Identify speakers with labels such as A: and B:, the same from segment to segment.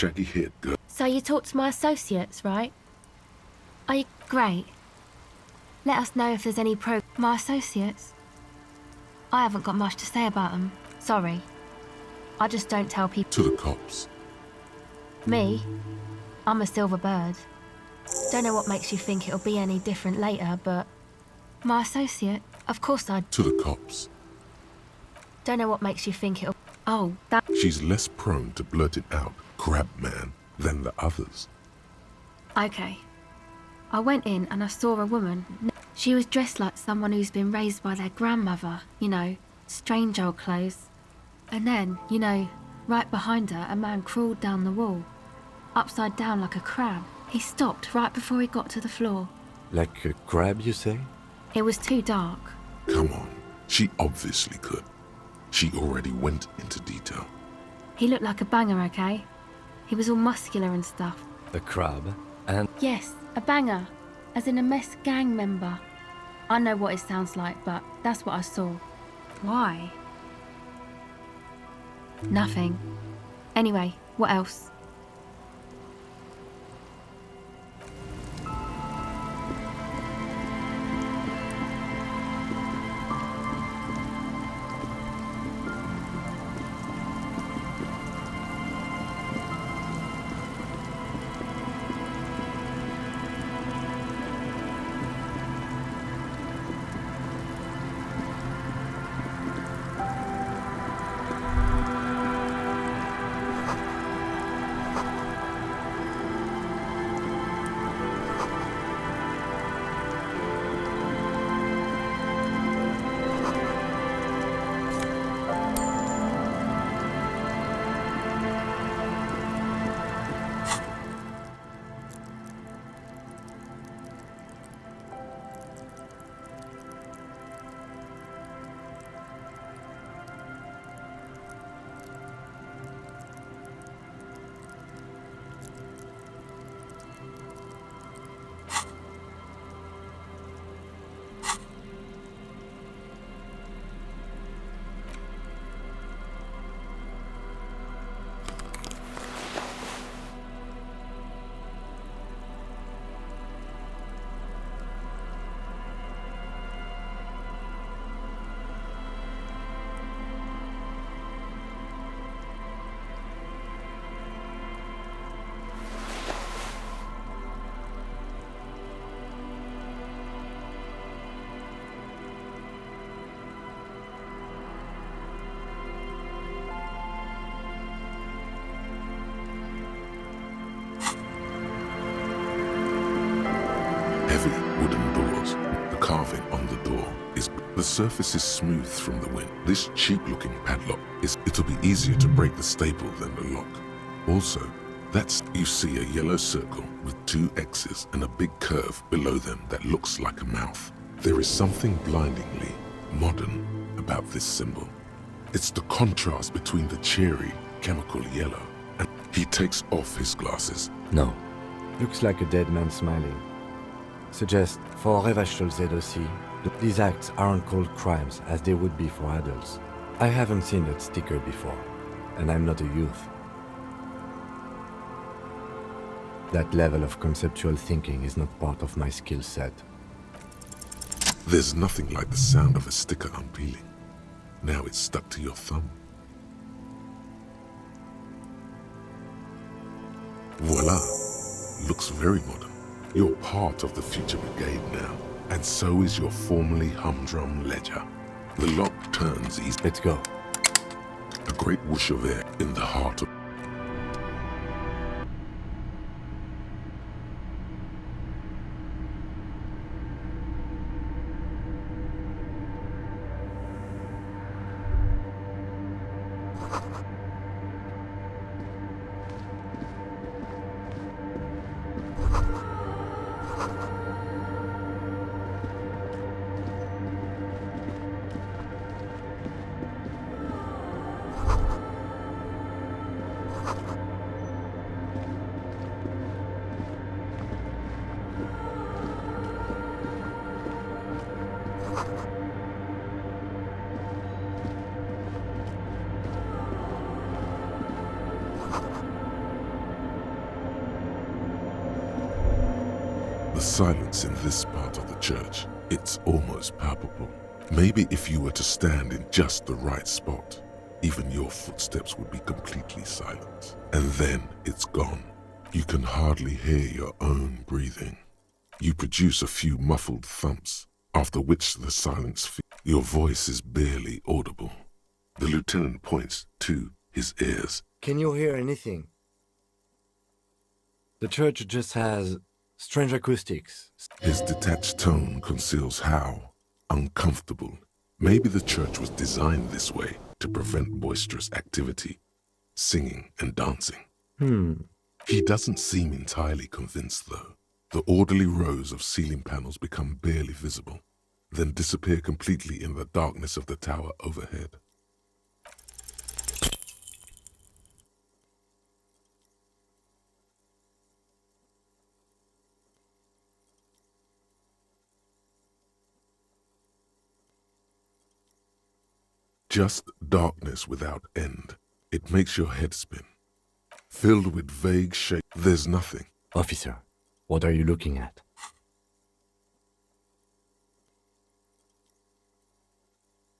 A: shaggy-haired girl.
B: So you talk to my associates, right? Are you great? Let us know if there's any My associates? I haven't got much to say about them. Sorry. I just don't tell people.
A: To the cops.
B: Me? I'm a silver bird. Don't know what makes you think it'll be any different later, but... My associate? Of course I'd...
A: To the cops.
B: Don't know what makes you think it'll... Oh, that...
A: She's less prone to blurt it out, crab man, than the others.
B: Okay. I went in and I saw a woman. She was dressed like someone who's been raised by their grandmother, you know, strange old clothes. And then, you know, right behind her, a man crawled down the wall, upside down like a crab. He stopped right before he got to the floor.
C: Like a crab, you say?
B: It was too dark.
A: Come on, she obviously could. She already went into detail.
B: He looked like a banger, okay? He was all muscular and stuff.
C: A crab? And...
B: Yes, a banger. As in a mess gang member. I know what it sounds like, but that's what I saw. Why? Nothing. Anyway, what else?
A: Heavy wooden doors. The carving on the door is... The surface is smooth from the wind. This cheap-looking padlock it'll be easier to break the staple than the lock. Also, you see a yellow circle with two X's and a big curve below them that looks like a mouth. There is something blindingly modern about this symbol. It's the contrast between the cheery, chemical yellow and... He takes off his glasses.
C: No. Looks like a dead man smiling. Suggest for Revachol aussi, these acts aren't called crimes as they would be for adults. I haven't seen that sticker before, and I'm not a youth. That level of conceptual thinking is not part of my skill set.
A: There's nothing like the sound of a sticker unpeeling. Now it's stuck to your thumb. Voila! Looks very modern. You're part of the future brigade now, and so is your formerly humdrum ledger. The lock turns east.
C: Let's go.
A: A great whoosh of air in the heart of... the silence in this part of the church, it's almost palpable. Maybe if you were to stand in just the right spot, even your footsteps would be completely silent. And then it's gone. You can hardly hear your own breathing. You produce a few muffled thumps, after which the silence your voice is barely audible. The lieutenant points to his ears.
C: Can you hear anything? The church just has strange acoustics.
A: His detached tone conceals how uncomfortable. Maybe the church was designed this way to prevent boisterous activity, singing and dancing. He doesn't seem entirely convinced, though. The orderly rows of ceiling panels become barely visible, then disappear completely in the darkness of the tower overhead. Just darkness without end. It makes your head spin. Filled with vague shape, there's nothing.
C: Officer, what are you looking at?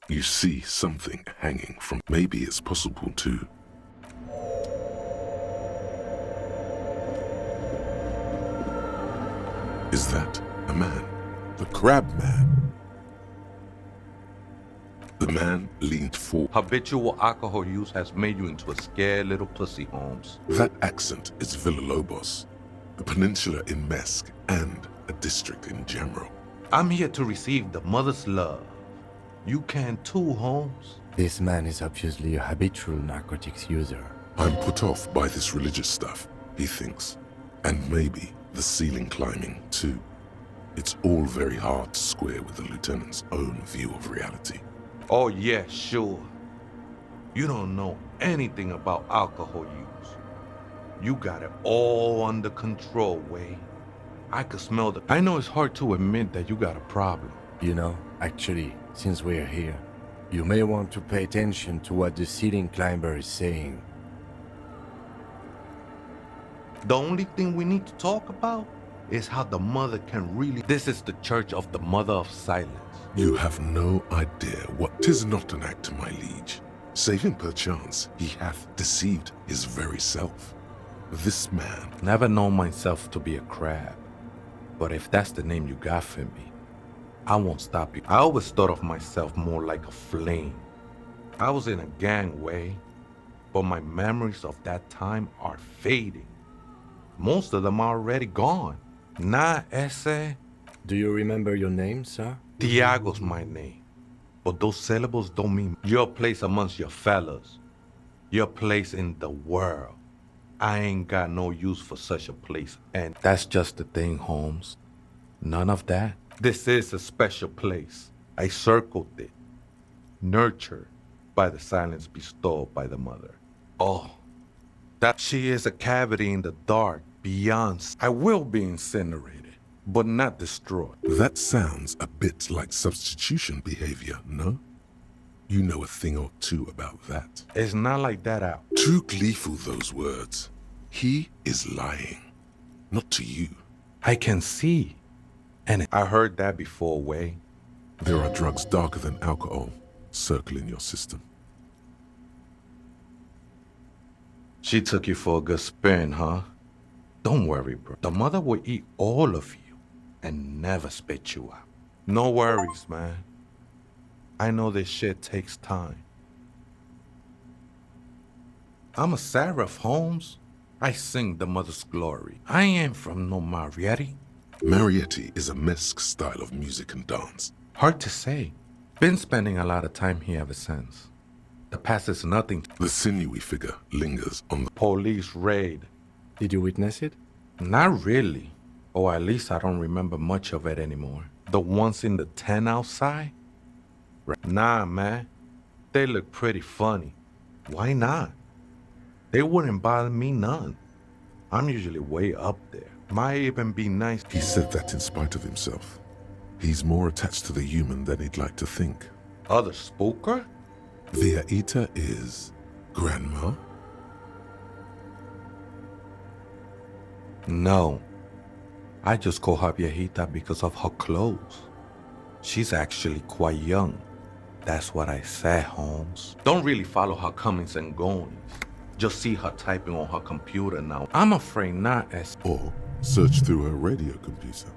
A: You see something hanging from. Maybe it's possible to. Is that a man? The crab man. The man leaned forward.
D: Habitual alcohol use has made you into a scared little pussy, Holmes.
A: That accent is Villalobos, a peninsula in Mesque, and a district in general.
D: I'm here to receive the mother's love. You can too, Holmes.
C: This man is obviously a habitual narcotics user.
A: I'm put off by this religious stuff, he thinks. And maybe the ceiling climbing, too. It's all very hard to square with the lieutenant's own view of reality.
D: Oh yeah, sure. You don't know anything about alcohol use. You got it all under control, Wade. I could smell the... I know it's hard to admit that you got a problem.
C: You know, actually, since we're here, you may want to pay attention to what the ceiling climber is saying.
D: The only thing we need to talk about is how the mother can really... This is the church of the mother of silence.
A: You have no idea what... 'Tis not an act, my liege. Save him perchance, he hath deceived his very self. This man...
D: Never known myself to be a crab. But if that's the name you got for me, I won't stop you. I always thought of myself more like a flame. I was in a gangway, but my memories of that time are fading. Most of them are already gone. Nah, ese.
C: Do you remember your name, sir?
D: Tiago's my name. But those syllables don't mean your place amongst your fellas. Your place in the world. I ain't got no use for such a place. And that's just the thing, Holmes. None of that. This is a special place. I circled it. Nurtured by the silence bestowed by the mother. Oh, that she is a cavity in the dark beyond. I will be incinerated, but not destroyed.
A: That sounds a bit like substitution behavior, no? You know a thing or two about that.
D: It's not like that out.
A: Too gleeful, those words. He is lying. Not to you.
D: I can see. And I heard that before, Way.
A: There are drugs darker than alcohol circling your system.
D: She took you for a good spin, huh? Don't worry, bro. The mother will eat all of you and never spit you out. No worries, man. I know this shit takes time. I'm a seraph, Holmes. I sing the mother's glory. I ain't from no Marietti.
A: Marietti is a Mesque style of music and dance.
D: Hard to say. Been spending a lot of time here ever since. The past is nothing.
A: The sinewy figure lingers on the
D: Police raid.
C: Did you witness it?
D: Not really. Or at least I don't remember much of it anymore. The ones in the tent outside? Nah, man. They look pretty funny. Why not? They wouldn't bother me none. I'm usually way up there. Might even be nice.
A: He said that in spite of himself. He's more attached to the human than he'd like to think.
D: Other spooker?
A: Viaita is Grandma?
D: No. I just call her viejita because of her clothes. She's actually quite young. That's what I said, Holmes. Don't really follow her comings and goings. Just see her typing on her computer now. I'm afraid not, as
A: Or search through her radio computer.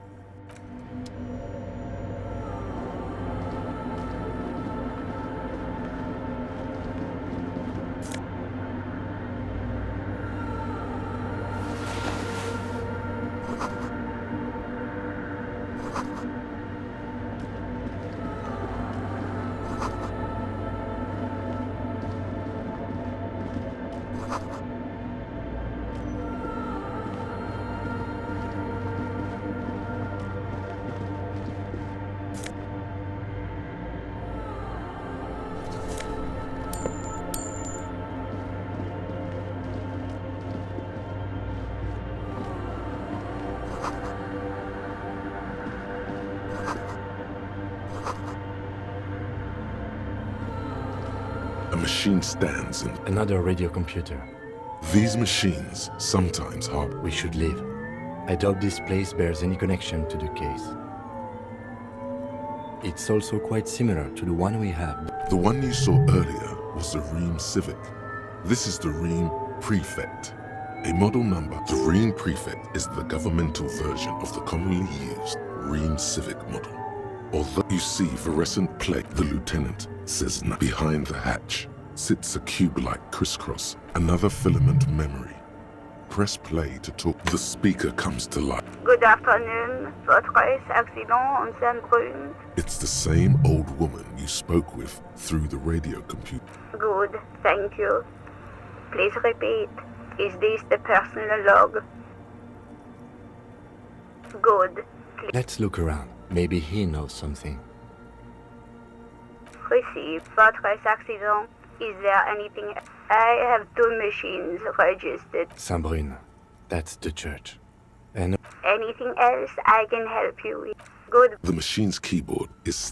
A: A machine stands in.
C: Another radio computer.
A: These machines sometimes harbor.
C: We should leave. I doubt this place bears any connection to the case. It's also quite similar to the one we have.
A: The one you saw earlier was the Ream Civic. This is the Ream Prefect. A model number. The Ream Prefect is the governmental version of the commonly used Ream Civic model. Although you see fluorescent plate, the lieutenant says no. Behind the hatch sits a cube-like crisscross, another filament memory. Press play to talk. The speaker comes to life.
E: Good afternoon. Votre accident en Saint-Brune.
A: It's the same old woman you spoke with through the radio computer.
E: Good, thank you. Please repeat. Is this the personal log? Good.
C: Let's look around. Maybe he knows something.
E: Received. Votre accident. Is there anything? I have 2 machines registered.
C: Saint-Brune. That's the church. And
E: Anything else I can help you with? Good.
A: The machine's keyboard is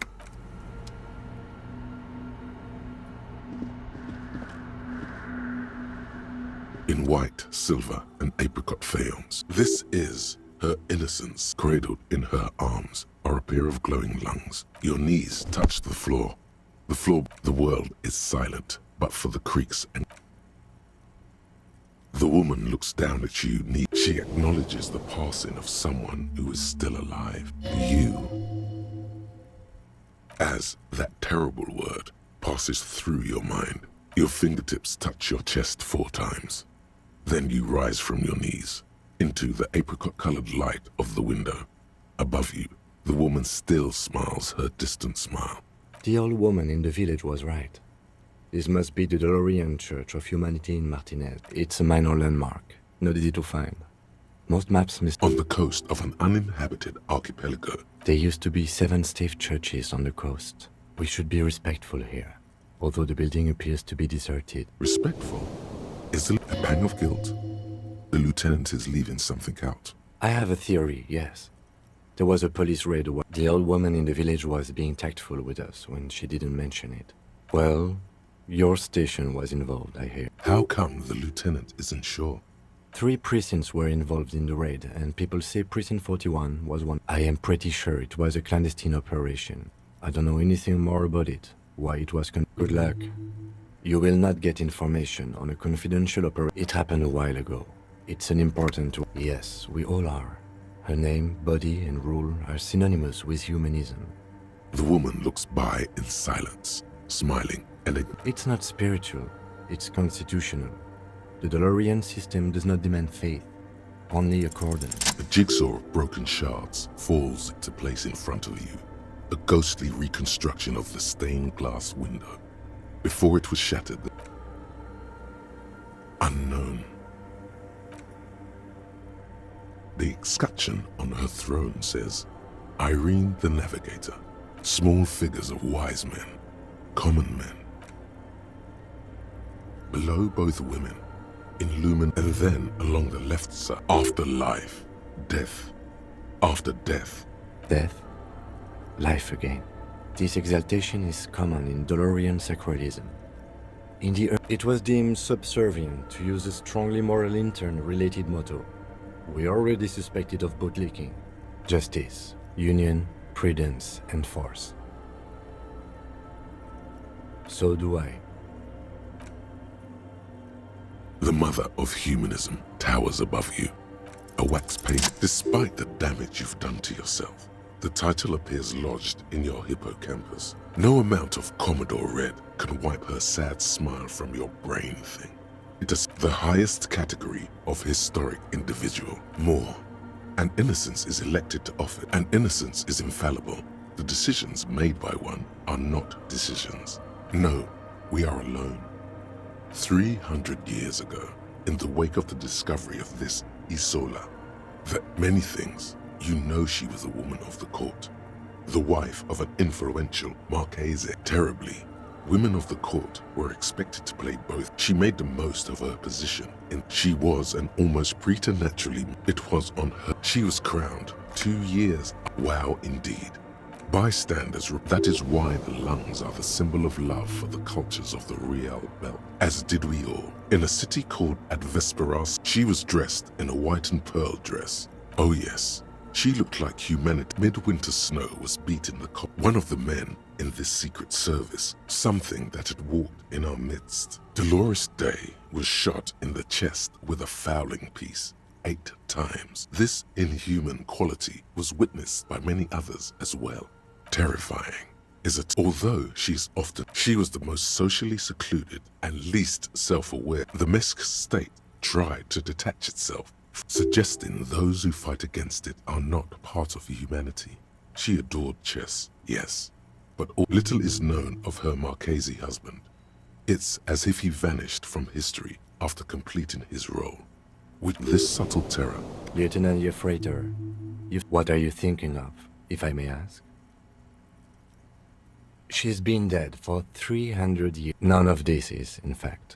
A: in white, silver, and apricot faience. This is her innocence cradled in her arms are a pair of glowing lungs. Your knees touch the floor. The world is silent, but for the creaks and... The woman looks down at you. She acknowledges the passing of someone who is still alive. You. As that terrible word passes through your mind, your fingertips touch your chest 4 times. Then you rise from your knees into the apricot-colored light of the window. Above you, the woman still smiles her distant smile.
C: the old woman in the village was right. This must be the DeLorean Church of Humanity in Martinez. It's a minor landmark, not easy to find. Most maps miss...
A: On the coast of an uninhabited archipelago.
C: There used to be 7 stave churches on the coast. We should be respectful here, although the building appears to be deserted.
A: Respectful? Is there a pang of guilt? The lieutenant is leaving something out.
C: I have a theory, yes. There was a police raid. The old woman in the village was being tactful with us when she didn't mention it. Well, your station was involved, I hear.
A: How come the lieutenant isn't sure?
C: 3 precincts were involved in the raid, and people say Precinct 41 was one. I am pretty sure it was a clandestine operation. I don't know anything more about it, why it was Good luck. You will not get information on a confidential operation. It happened a while ago. It's an important... Yes, we all are. Her name, body, and rule are synonymous with humanism.
A: The woman looks by in silence, smiling, and
C: It's not spiritual, it's constitutional. The DeLorean system does not demand faith, only accordance.
A: a jigsaw of broken shards falls into place in front of you. A ghostly reconstruction of the stained glass window. Before it was shattered, unknown. The escutcheon on her throne says, Irene the Navigator. Small figures of wise men, common men. Below both women, illumined, and then along the left side, afterlife, death, after death.
C: Death, life again. This exaltation is common in DeLorean sacralism. It was deemed subservient to use a strongly moral intern-related motto. We already suspected of bootlicking. Justice, union, prudence, and force. So do I.
A: The mother of humanism towers above you. A wax paint, despite the damage you've done to yourself. The title appears lodged in your hippocampus. No amount of Commodore Red can wipe her sad smile from your brain thing. It is the highest category of historic individual. More. An innocence is elected to office. An innocence is infallible. The decisions made by one are not decisions. No, we are alone. 300 years ago, in the wake of the discovery of this Isola, that many things, you know she was a woman of the court, the wife of an influential Marchese. Terribly, women of the court were expected to play both. She made the most of her position, and she was an almost preternaturally. It was on her. She was crowned 2 years. Wow, indeed. Bystanders, that is why the lungs are the symbol of love for the cultures of the Real Belt, as did we all. In a city called Advesperas, she was dressed in a white and pearl dress. Oh yes, she looked like humanity. Midwinter snow was beating the one of the men in this secret service, something that had walked in our midst. Dolores Day was shot in the chest with a fowling piece 8 times. This inhuman quality was witnessed by many others as well. Terrifying is it? Although she was the most socially secluded and least self-aware. The Mesk state tried to detach itself, suggesting those who fight against it are not part of humanity. She adored chess, yes, but little is known of her Marchese husband. It's as if he vanished from history after completing his role. With this subtle terror,
C: Lieutenant Yefrater, what are you thinking of, if I may ask? She's been dead for 300 years. None of this is, in fact,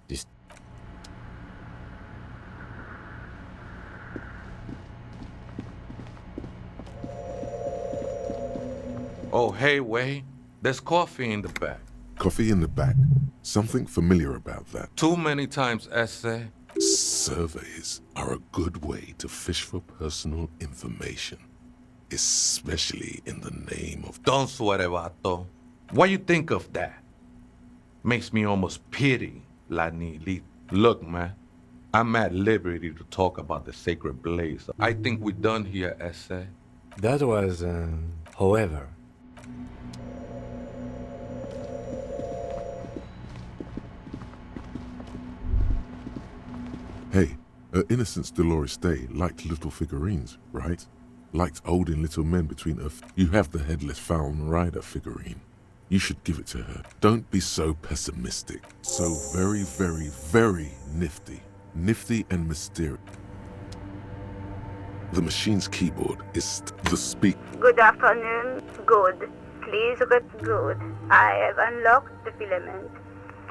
C: this.
D: Oh, hey, Way. There's coffee in the back.
A: coffee in the back. Something familiar about that.
D: Too many times, essay.
A: Surveys are a good way to fish for personal information, especially in the name of...
D: Don't sweat it, vato. What you think of that? Makes me almost pity La Nili. Look, man, I'm at liberty to talk about the sacred blaze. I think we're done here, essay.
C: That was, however...
A: Hey, her Innocence Dolores Day liked little figurines, right? Liked holding little men between her... You have the headless Falcon Rider figurine. You should give it to her. Don't be so pessimistic. So very, very, very nifty. Nifty and mysterious. The machine's keyboard is the speak.
E: Good afternoon. Good. Please get good. I have unlocked the filament.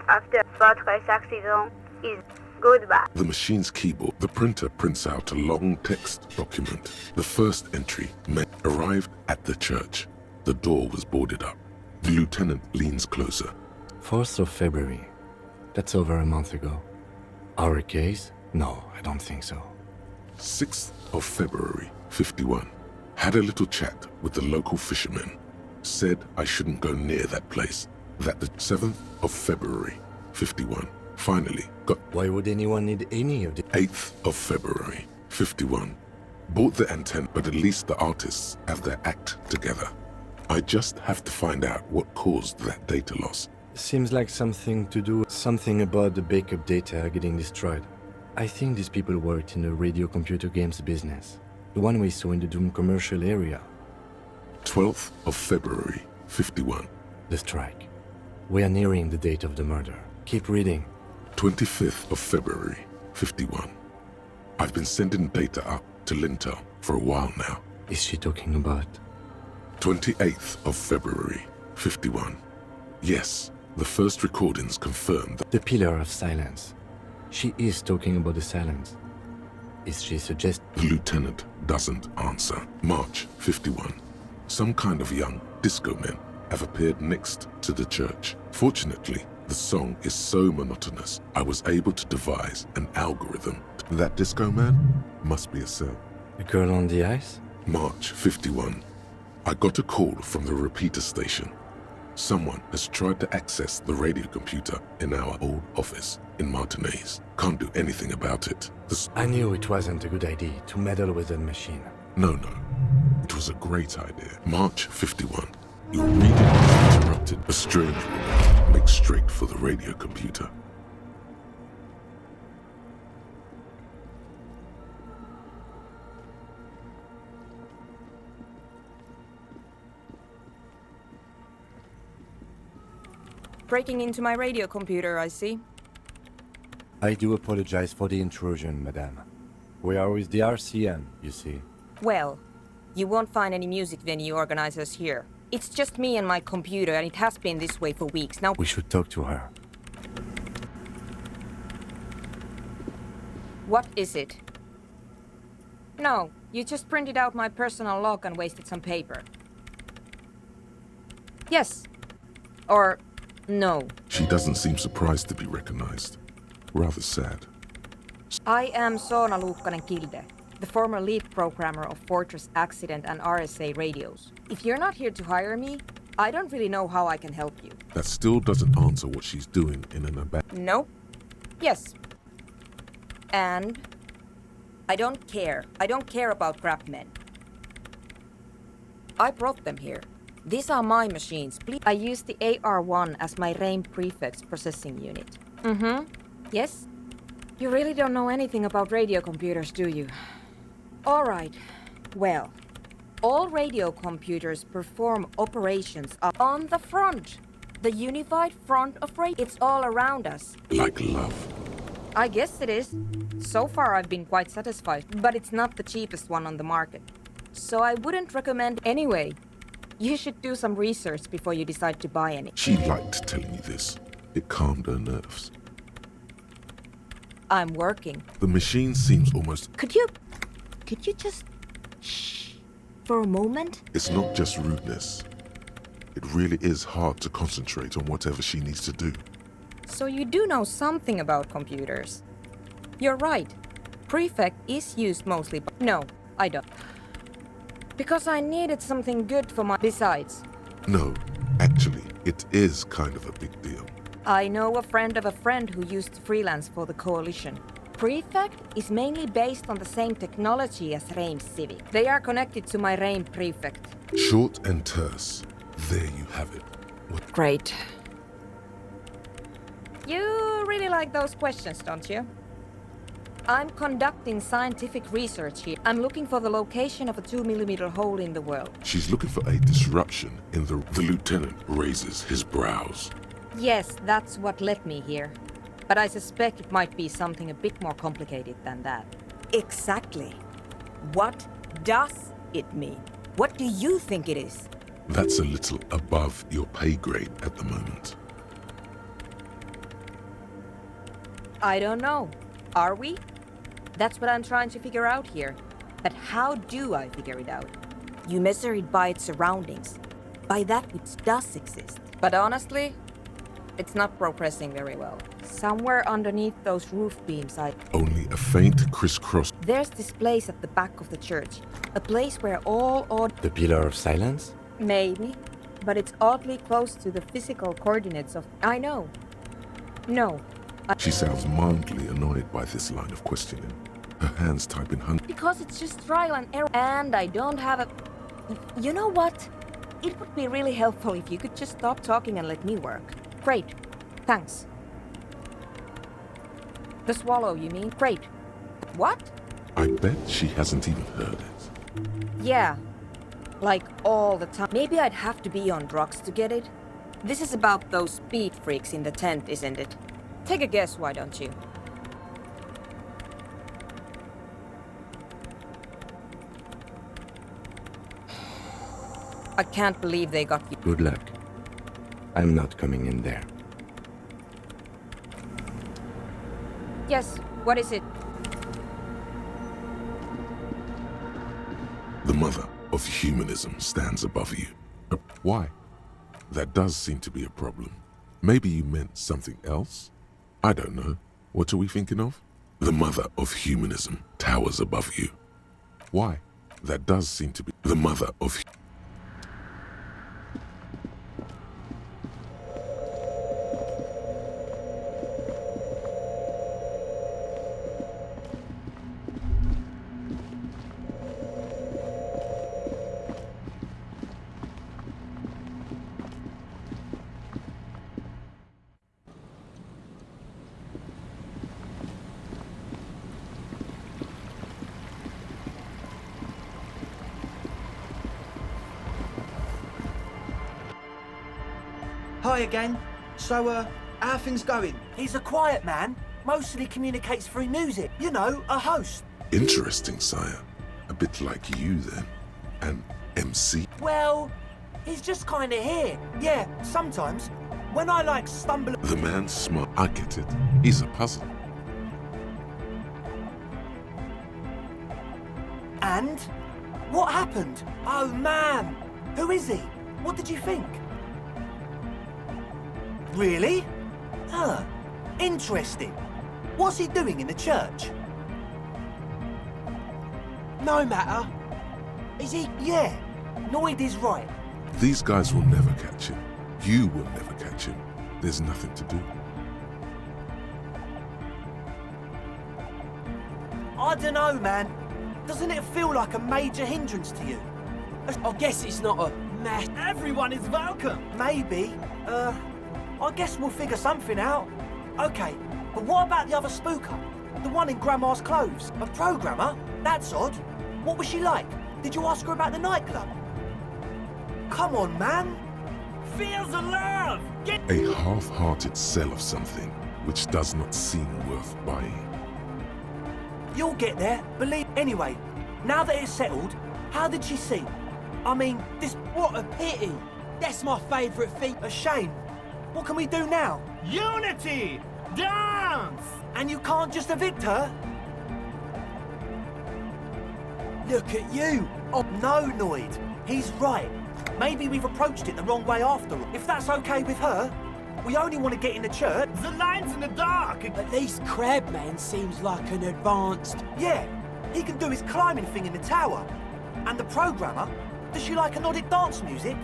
E: After Fortress accident is goodbye.
A: The machine's keyboard. The printer prints out a long text document. The first entry arrived at the church. The door was boarded up. The lieutenant leans closer.
C: 4th of February. That's over a month ago. Our case? No, I don't think so.
A: 6th of February, 51. Had a little chat with the local fishermen. Said I shouldn't go near that place. That the 7th of February, 51. Finally got...
C: Why would anyone need any of the...
A: 8th of February, 51. Bought the antenna, but at least the artists have their act together. I just have to find out what caused that data loss.
C: Seems like something to do... Something about the backup data getting destroyed. I think these people worked in the radio computer games business. The one we saw in the Doom commercial area.
A: 12th of February, 51.
C: The strike. We are nearing the date of the murder. Keep reading.
A: 25th of February, 51. I've been sending data up to Lintel for a while now.
C: Is she talking about?
A: 28th of February, 51. Yes, the first recordings confirmed that...
C: The Pillar of Silence. She is talking about the silence. Is she suggesting...
A: The lieutenant doesn't answer. March, 51. Some kind of young disco men have appeared next to the church. Fortunately, the song is so monotonous, I was able to devise an algorithm That disco man must be a cell.
C: The girl on the ice?
A: March 51. I got a call from the repeater station. Someone has tried to access the radio computer in our old office in Martinez. Can't do anything about it.
C: I knew it wasn't a good idea to meddle with the machine.
A: No. It was a great idea. March 51. You'll read it uninterrupted. A strange woman makes straight for the radio computer.
F: Breaking into my radio computer, I see.
C: I do apologize for the intrusion, madame. We are with the RCN, you see.
F: Well, you won't find any music venue organizers here. It's just me and my computer, and it has been this way for weeks now.
C: We should talk to her.
F: What is it? No, you just printed out my personal log and wasted some paper. Yes. Or no.
A: She doesn't seem surprised to be recognized. Rather sad.
F: I am Soona Luukkanen-Kilde, the former lead programmer of Fortress Accident and RSA radios. If you're not here to hire me, I don't really know how I can help you.
A: That still doesn't answer what she's doing in an abandoned...
F: No? Yes. And I don't care. I don't care about crap men. I brought them here. These are my machines. Please. I use the AR-1 as my RAIM prefix processing unit. Mm-hmm. Yes? You really don't know anything about radio computers, do you? All right. Well, all radio computers perform operations up on the front. The unified front of radio. It's all around us.
A: Like love.
F: I guess it is. So far I've been quite satisfied, but it's not the cheapest one on the market. So I wouldn't recommend anyway. You should do some research before you decide to buy any.
A: She liked telling you this. It calmed her nerves.
F: I'm working.
A: The machine seems almost...
F: Could you just shh for a moment?
A: It's not just rudeness. It really is hard to concentrate on whatever she needs to do.
F: So you do know something about computers. You're right. Prefect is used mostly, but no, I don't. Because I needed something good for my... Besides.
A: No, actually, it is kind of a big deal.
F: I know a friend of a friend who used to freelance for the Coalition. Prefect is mainly based on the same technology as RAIM Civic. They are connected to my RAIM Prefect.
A: Short and terse. There you have it. What?
F: Great. You really like those questions, don't you? I'm conducting scientific research here. I'm looking for the location of a 2mm hole in the world.
A: She's looking for a disruption in the lieutenant raises his brows.
F: Yes, that's what led me here. But I suspect it might be something a bit more complicated than that. Exactly. What does it mean? What do you think it is?
A: That's a little above your pay grade at the moment.
F: I don't know. Are we? That's what I'm trying to figure out here. But how do I figure it out? You measure it by its surroundings. By that which does exist. But honestly, it's not progressing very well. Somewhere underneath those roof beams
A: Only a faint crisscross.
F: There's this place at the back of the church. A place where all odd...
C: The Pillar of Silence?
F: Maybe. But it's oddly close to the physical coordinates of... I know. No.
A: She sounds mildly annoyed by this line of questioning. Her hands type in
F: Because it's just trial and error. And I don't have a... You know what? It would be really helpful if you could just stop talking and let me work. Great. Thanks. The swallow, you mean? Great. What?
A: I bet she hasn't even heard it.
F: Yeah. Like all the time. Maybe I'd have to be on drugs to get it. This is about those speed freaks in the tent, isn't it? Take a guess, why don't you? I can't believe they got you.
C: Good luck. I'm not coming in there.
F: Yes, what is it?
A: The mother of humanism stands above you. Why? That does seem to be a problem. Maybe you meant something else? I don't know. What are we thinking of? The mother of humanism towers above you. Why? That does seem to be the mother of...
G: Hi again. So, how are things going? He's a quiet man. Mostly communicates through music. You know, a host.
A: Interesting, sire. A bit like you, then. An MC.
G: Well, he's just kind of here. Yeah, sometimes. When I, like, stumble...
A: The man's smart. I get it. He's a puzzle.
G: And? What happened? Oh, man. Who is he? What did you think? Really? Huh. Interesting. What's he doing in the church? No matter. Is he? Yeah. Noid is right.
A: These guys will never catch him. You will never catch him. There's nothing to do.
G: I don't know, man. Doesn't it feel like a major hindrance to you? I guess it's not a mess. Everyone is welcome. Maybe. I guess we'll figure something out. Okay, but what about the other spooker? The one in Grandma's clothes? A programmer? That's odd. What was she like? Did you ask her about the nightclub? Come on, man. Feels of love!
A: A half-hearted sell of something which does not seem worth buying.
G: You'll get there, believe... Anyway, now that it's settled, how did she sing? I mean, this... What a pity! That's my favourite thing. A shame. What can we do now? Unity! Dance! And you can't just evict her? Look at you! Oh, no, Noid. He's right. Maybe we've approached it the wrong way after all. If that's okay with her, we only want to get in the church. The line's in the dark! At least Crabman seems like an advanced... Yeah, he can do his climbing thing in the tower. And the programmer, does she like anodic dance music?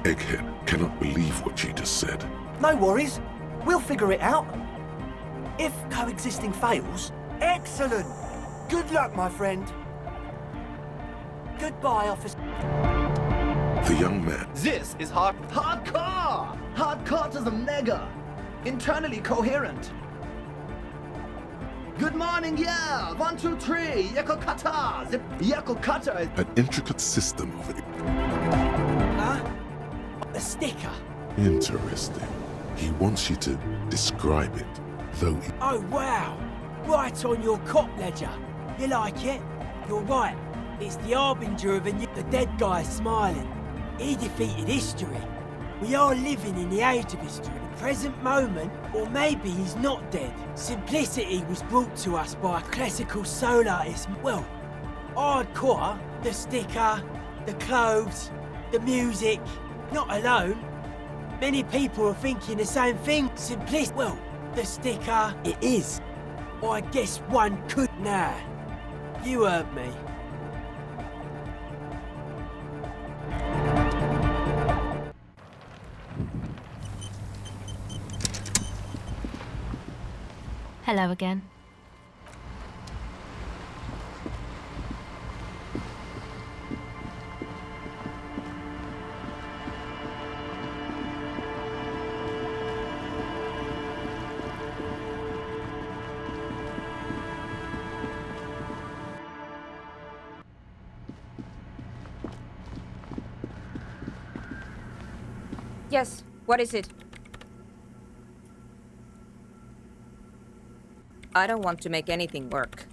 A: Egghead cannot believe what you just said.
G: No worries. We'll figure it out. If coexisting fails... Excellent! Good luck, my friend. Goodbye, officer.
A: The young man.
H: This is hardcore! Hardcore to the mega! Internally coherent. Good morning, yeah! 1, 2, 3, Yakokata! Zip, Yakokata!
A: An intricate system of it.
G: Huh? A sticker.
A: Interesting. He wants you to describe it, though he...
G: Oh, wow! Right on your cop ledger. You like it? You're right. It's the harbinger of a new... The dead guy smiling. He defeated history. We are living in the age of history. The present moment, or maybe he's not dead. Simplicity was brought to us by a classical soul artist. Well, hardcore, the sticker, the clothes, the music, not alone. Many people are thinking the same thing. Well, the sticker, it is. Or I guess one could... Nah, you heard me.
B: Hello again.
F: Yes, what is it? I don't want to make anything work.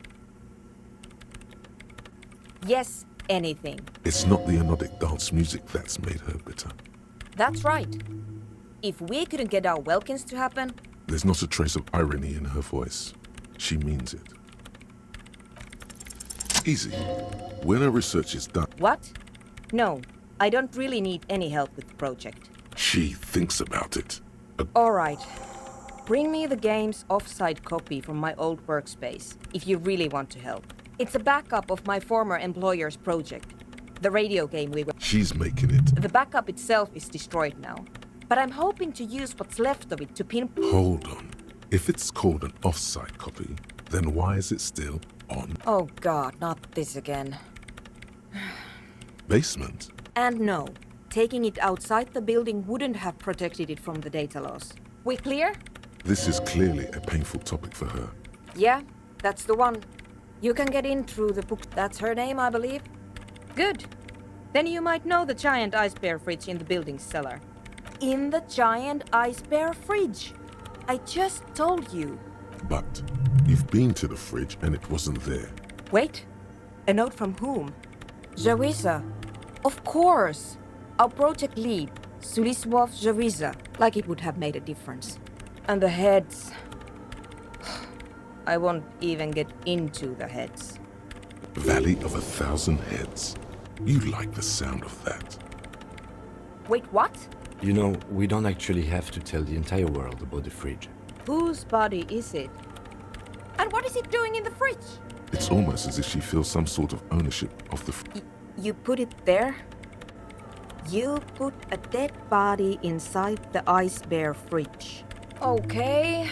F: Yes, anything.
A: It's not the anodic dance music that's made her bitter.
F: That's right. If we couldn't get our Welkins to happen...
A: There's not a trace of irony in her voice. She means it. Easy. When her research is done...
F: What? No, I don't really need any help with the project.
A: She thinks about it.
F: All right. Bring me the game's offsite copy from my old workspace, if you really want to help. It's a backup of my former employer's project. The radio game we were...
A: She's making it.
F: The backup itself is destroyed now. But I'm hoping to use what's left of it to
A: Hold on. If it's called an off-site copy, then why is it still on?
F: Oh god, not this again.
A: Basement?
F: And no, taking it outside the building wouldn't have protected it from the data loss. We clear?
A: This is clearly a painful topic for her.
F: Yeah, that's the one. You can get in through the book. That's her name, I believe. Good. Then you might know the giant ice bear fridge in the building's cellar. In the giant ice bear fridge! I just told you.
A: But you've been to the fridge and it wasn't there.
F: Wait. A note from whom? Jawiza. Of course. Our project lead, Suliswov Jawiza. Like it would have made a difference. And the heads. I won't even get into the heads.
A: Valley of 1,000 Heads. You like the sound of that.
F: Wait, what?
C: You know, we don't actually have to tell the entire world about the fridge.
F: Whose body is it? And what is it doing in the fridge?
A: It's almost as if she feels some sort of ownership of the
F: You put it there? You put a dead body inside the ice bear fridge. Okay.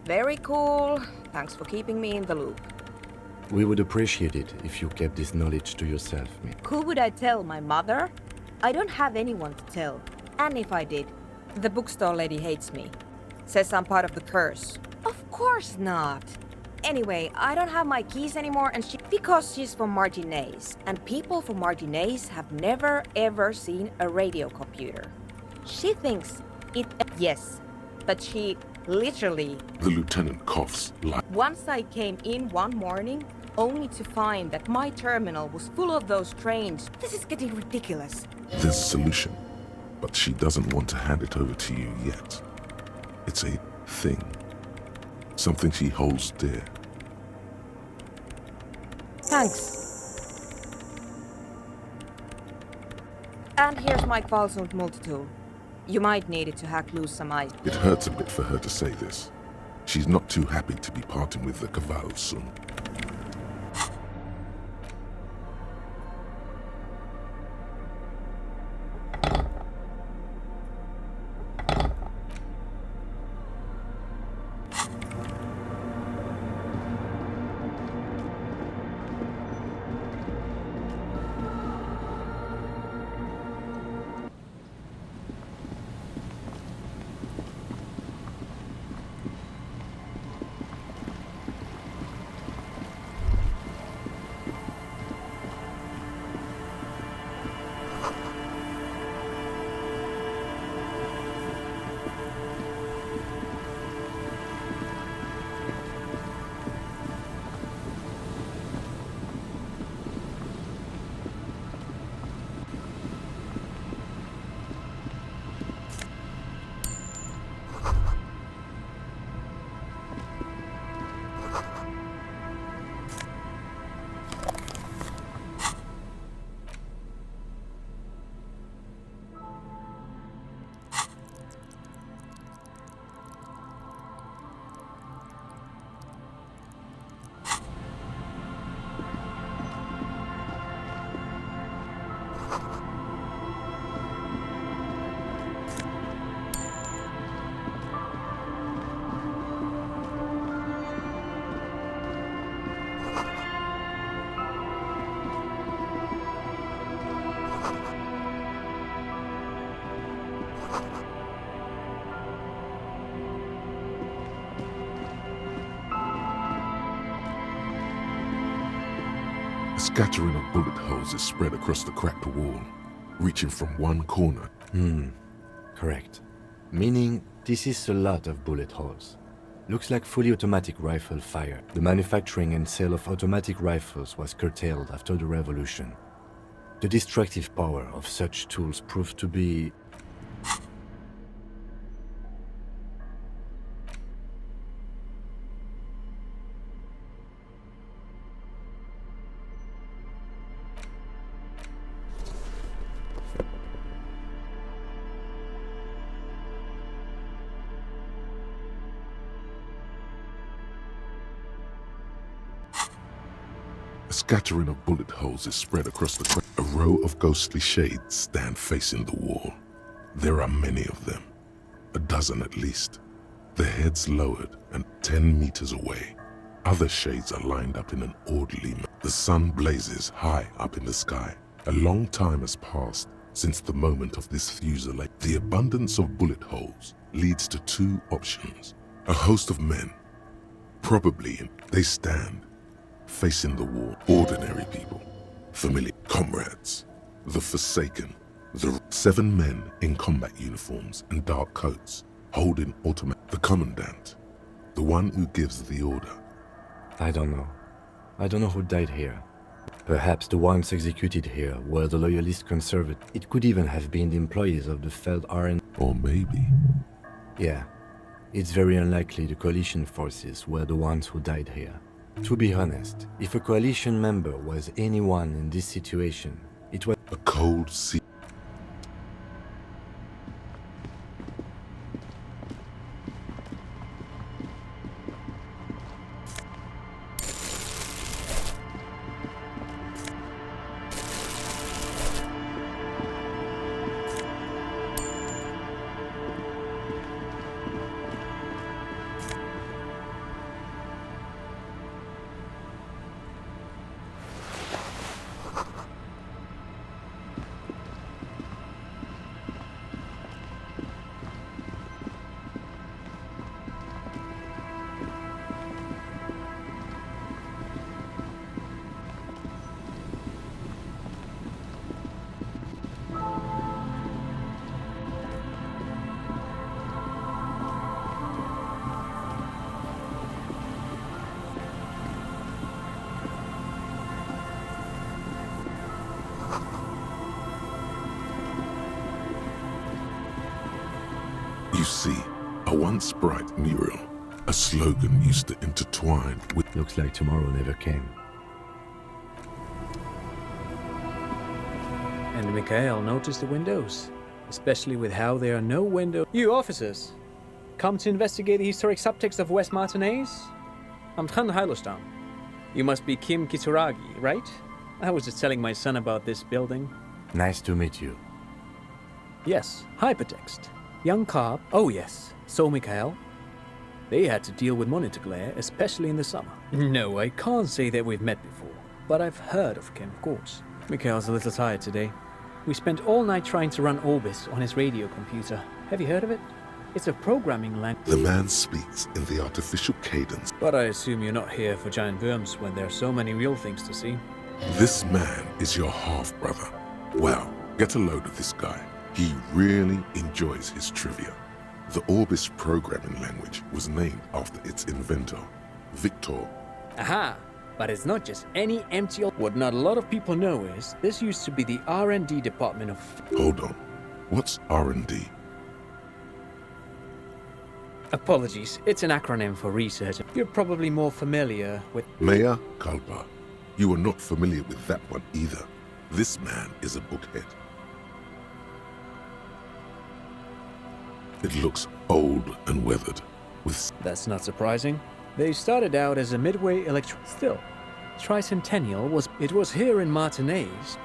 F: Very cool. Thanks for keeping me in the loop.
C: We would appreciate it if you kept this knowledge to yourself, mate.
F: Who would I tell? My mother? I don't have anyone to tell. And if I did, the bookstore lady hates me. Says I'm part of the curse. Of course not. Anyway, I don't have my keys anymore and because she's from Martinez. And people from Martinez have never ever seen a radio computer. She thinks it... Yes, but she literally...
A: The lieutenant coughs like...
F: Once I came in one morning, only to find that my terminal was full of those trains. This is getting ridiculous.
A: There's a solution, but she doesn't want to hand it over to you yet. It's a thing. Something she holds dear.
F: Thanks. And here's my Qualsund multitool. You might need it to hack loose some ice.
A: It hurts a bit for her to say this. She's not too happy to be parting with the Caval soon. A scattering of bullet holes is spread across the cracked wall, reaching from one corner.
C: Correct. Meaning, this is a lot of bullet holes. Looks like fully automatic rifle fire. The manufacturing and sale of automatic rifles was curtailed after the revolution. The destructive power of such tools proved to be...
A: A scattering of bullet holes is spread across the A row of ghostly shades stand facing the wall. There are many of them, a dozen at least, their heads lowered and 10 meters away. Other shades are lined up in an orderly manner. The sun blazes high up in the sky. A long time has passed since the moment of this fusillade. The abundance of bullet holes leads to two options. A host of men, probably they stand, facing the wall. Ordinary people, familiar comrades, the forsaken, the 7 men in combat uniforms and dark coats, holding automatic. The commandant, the one who gives the order.
C: I don't know. I don't know who died here. Perhaps the ones executed here were the loyalist conservatives. It could even have been the employees of the Feld RN.
A: Or maybe.
C: Yeah, it's very unlikely the coalition forces were the ones who died here. To be honest, if a coalition member was anyone in this situation, it was
A: A cold sea. You see, a once bright mural, a slogan used to intertwine with.
C: Looks like tomorrow never came.
I: And Mikhail noticed the windows, especially with how there are no windows. You officers, come to investigate the historic subtext of West Martinez? I'm Tran Heilostam. You must be Kim Kituragi, right? I was just telling my son about this building.
C: Nice to meet you.
I: Yes, hypertext. Young cop. Oh yes, so Mikhail. They had to deal with monitor glare, especially in the summer. No, I can't say that we've met before, but I've heard of Kim, of course. Mikhail's a little tired today. We spent all night trying to run Orbis on his radio computer. Have you heard of it? It's a programming language.
A: The man speaks in the artificial cadence.
I: But I assume you're not here for giant worms when there are so many real things to see.
A: This man is your half-brother. Well, get a load of this guy. He really enjoys his trivia. The Orbis programming language was named after its inventor, Victor.
I: Aha! But it's not just any empty old... What not a lot of people know is, this used to be the R&D department of...
A: Hold on. What's R&D?
I: Apologies, it's an acronym for research. You're probably more familiar with...
A: Mea culpa. You are not familiar with that one either. This man is a bookhead. It looks old and weathered, with...
I: That's not surprising. They started out as a midway Still, Tricentennial was... It was here in Martinez.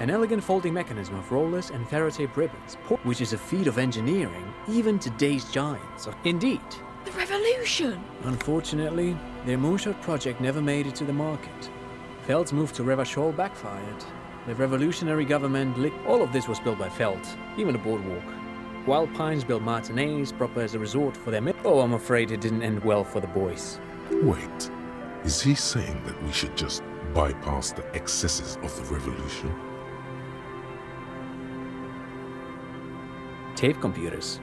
I: An elegant folding mechanism of rollers and ferrotape ribbons, which is a feat of engineering, even today's giants. Indeed.
B: The revolution!
I: Unfortunately, their moonshot project never made it to the market. Feld's move to Revachol backfired. The revolutionary government all of this was built by Feld, even the boardwalk. Wild Pines built Martinez proper as a resort for their Oh, I'm afraid it didn't end well for the boys.
A: Wait, is he saying that we should just bypass the excesses of the revolution?
I: Tape computers.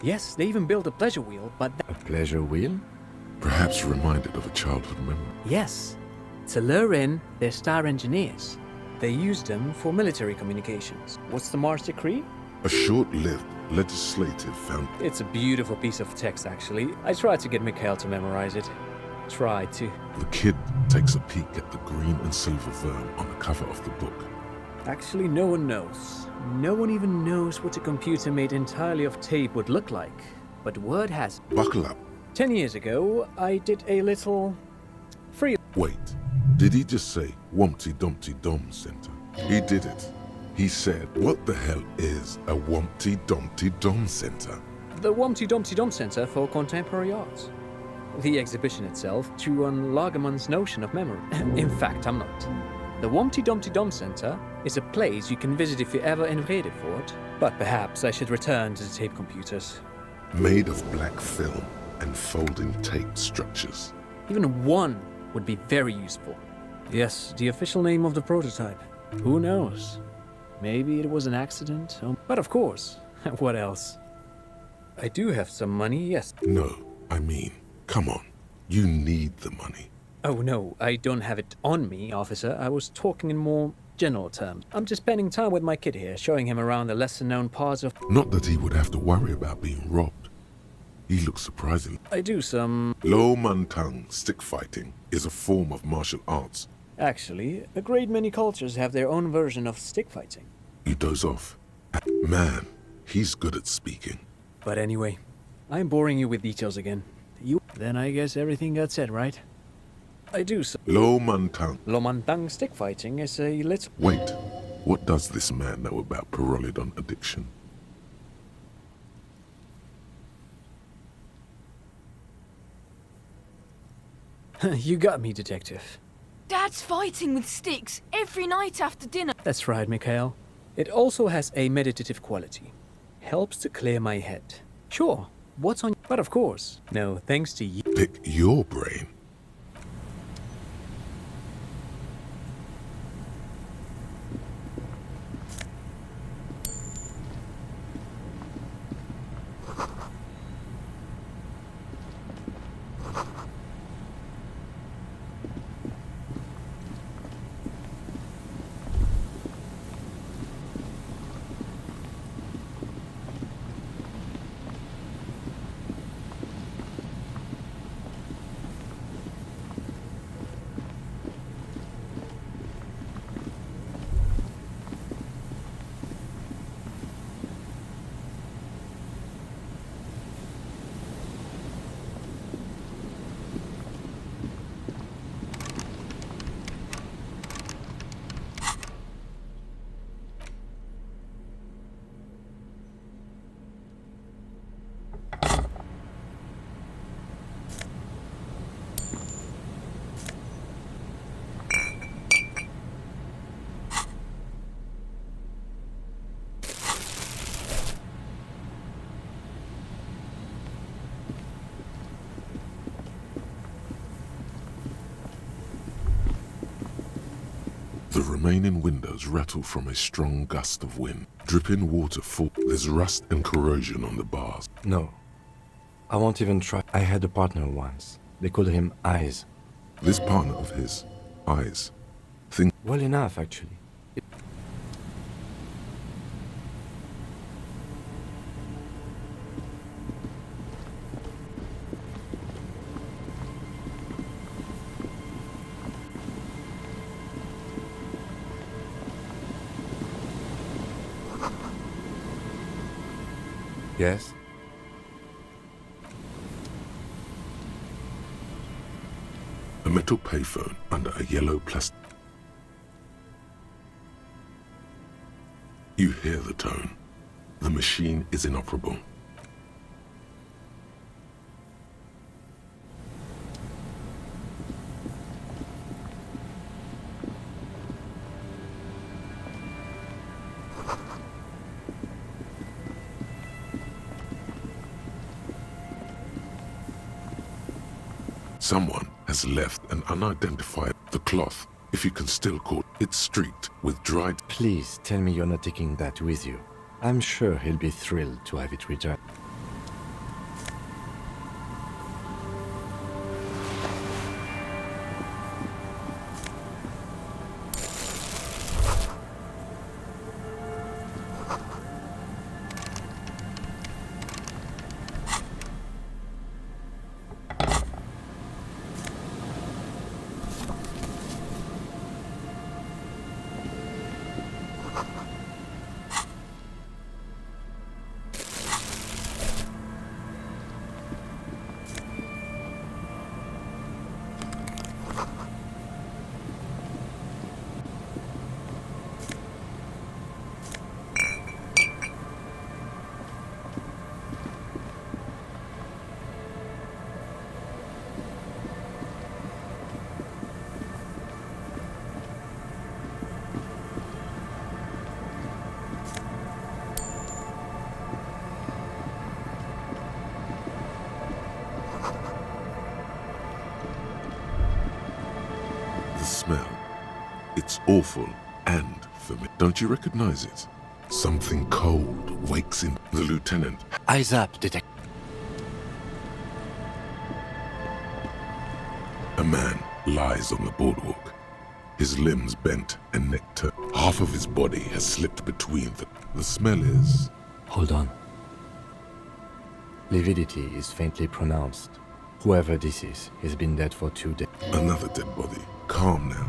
I: Yes, they even built a pleasure wheel, but
C: A pleasure wheel?
A: Perhaps reminded of a childhood memory.
I: yes, to lure in their star engineers. They used them for military communications. What's the Mars Decree?
A: A short-lived legislative found...
I: It's a beautiful piece of text, actually. I tried to get Mikhail to memorize it. Tried to.
A: The kid takes a peek at the green and silver worm on the cover of the book.
I: Actually, no one knows. No one even knows what a computer made entirely of tape would look like. But word has it.
A: Buckle up.
I: 10 years ago, I did a little free.
A: Wait, did he just say Wumpty Dumpty Dum Center? He did it. He said, what the hell is a Wumpty Dumpty Dum Center?
I: The Wumpty Dumpty Dum Center for Contemporary Arts. The exhibition itself drew on Lagerman's notion of memory. In fact, I'm not. The Wumpty Dumpty Dum Center is a place you can visit if you're ever in Vredefort, but perhaps I should return to the tape computers.
A: Made of black film and folding tape structures.
I: Even one would be very useful. Yes, the official name of the prototype. Who knows? Maybe it was an accident, but of course, what else? I do have some money, yes.
A: No, I mean, come on. You need the money.
I: Oh no, I don't have it on me, officer. I was talking in more general terms. I'm just spending time with my kid here, showing him around the lesser-known parts of...
A: Not that he would have to worry about being robbed. He looks surprising.
I: I do some...
A: Lo Mantang stick fighting is a form of martial arts.
I: Actually, a great many cultures have their own version of stick fighting.
A: You doze off. Man, he's good at speaking.
I: But anyway, I'm boring you with details again. Then I guess everything got said, right? I do so.
A: Lo Mantang.
I: Lo Mantang stick fighting is a little...
A: Wait, what does this man know about Pyrrolidon addiction?
I: You got me, detective.
J: Dad's fighting with sticks every night after dinner.
I: That's right, Mikhail. It also has a meditative quality. Helps to clear my head. Sure, what's on... But of course, no thanks to you.
A: Pick your brain. The remaining windows rattle from a strong gust of wind. Dripping water fall. There's rust and corrosion on the bars.
C: No. I won't even try. I had a partner once. They called him Eyes.
A: This partner of his, Eyes, think...
C: Well enough, actually. Yes?
A: A metal payphone under a yellow plastic. You hear the tone. The machine is inoperable. Someone has left an unidentified... The cloth, if you can still call it, streaked with dried...
C: Please tell me you're not taking that with you. I'm sure he'll be thrilled to have it returned.
A: The smell. It's awful and familiar. Don't you recognize it? Something cold wakes in the lieutenant.
C: Eyes up, detective.
A: A man lies on the boardwalk. His limbs bent and neck turned. Half of his body has slipped between them. The smell is...
C: Hold on. Lividity is faintly pronounced. Whoever this is, he's been dead for 2 days.
A: Another dead body. Calm now.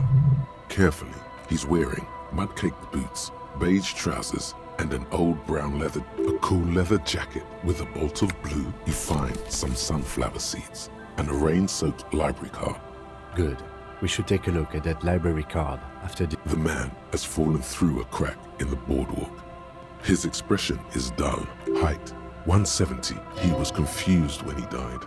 A: Carefully. He's wearing mud-caked boots, beige trousers, and an old brown leather, a cool leather jacket with a bolt of blue. You find some sunflower seeds and a rain-soaked library card.
C: Good. We should take a look at that library card after
A: The man has fallen through a crack in the boardwalk. His expression is dull. Height, 170. He was confused when he died.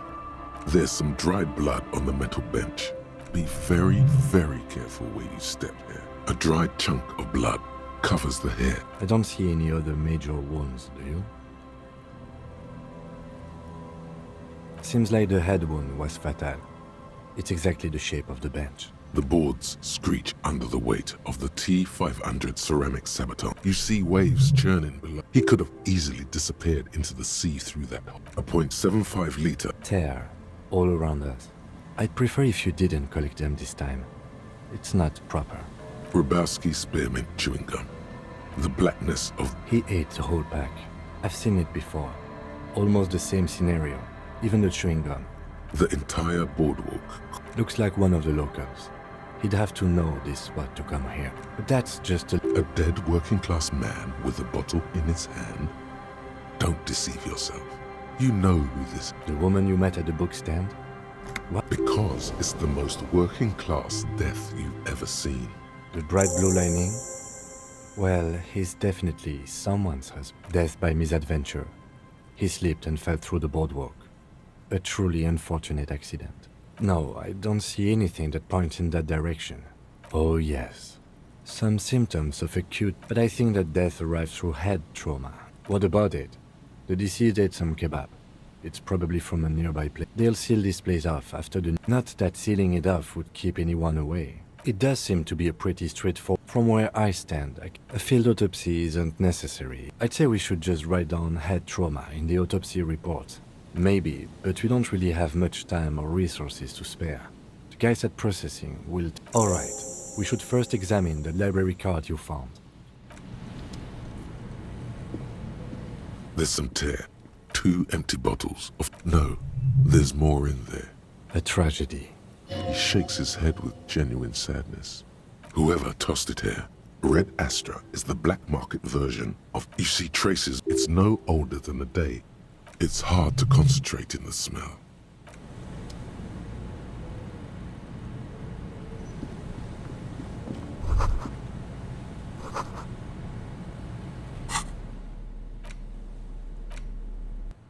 A: There's some dried blood on the metal bench. Be very, very careful where you step here. A dried chunk of blood covers the hair.
C: I don't see any other major wounds, do you? Seems like the head wound was fatal. It's exactly the shape of the bench.
A: The boards screech under the weight of the T-500 ceramic saboteur. You see waves churning below. He could have easily disappeared into the sea through that hole. A .75 liter.
C: Tear all around us. I'd prefer if you didn't collect them this time. It's not proper.
A: Grabowski spearmint chewing gum. The blackness of...
C: He ate the whole pack. I've seen it before. Almost the same scenario. Even the chewing gum.
A: The entire boardwalk.
C: Looks like one of the locals. He'd have to know this spot to come here. But that's just
A: A dead working-class man with a bottle in his hand? Don't deceive yourself. You know who this...
C: The woman you met at the book stand? What?
A: Because it's the most working-class death you've ever seen.
C: The bright blue lining? Well, he's definitely someone's husband. Death by misadventure. He slipped and fell through the boardwalk. A truly unfortunate accident. No, I don't see anything that points in that direction. Oh yes. Some symptoms of acute, but I think that death arrived through head trauma. What about it? The deceased ate some kebab. It's probably from a nearby place. They'll seal this place off after the... Not that sealing it off would keep anyone away. It does seem to be a pretty straightforward... From where I stand, a field autopsy isn't necessary. I'd say we should just write down head trauma in the autopsy report. Maybe, but we don't really have much time or resources to spare. The guys at processing will... Alright, we should first examine the library card you found.
A: There's some tear. 2 empty bottles of... No, there's more in there.
C: A tragedy.
A: He shakes his head with genuine sadness. Whoever tossed it here, Red Astra is the black market version of... You see traces, it's no older than a day. It's hard to concentrate in the smell.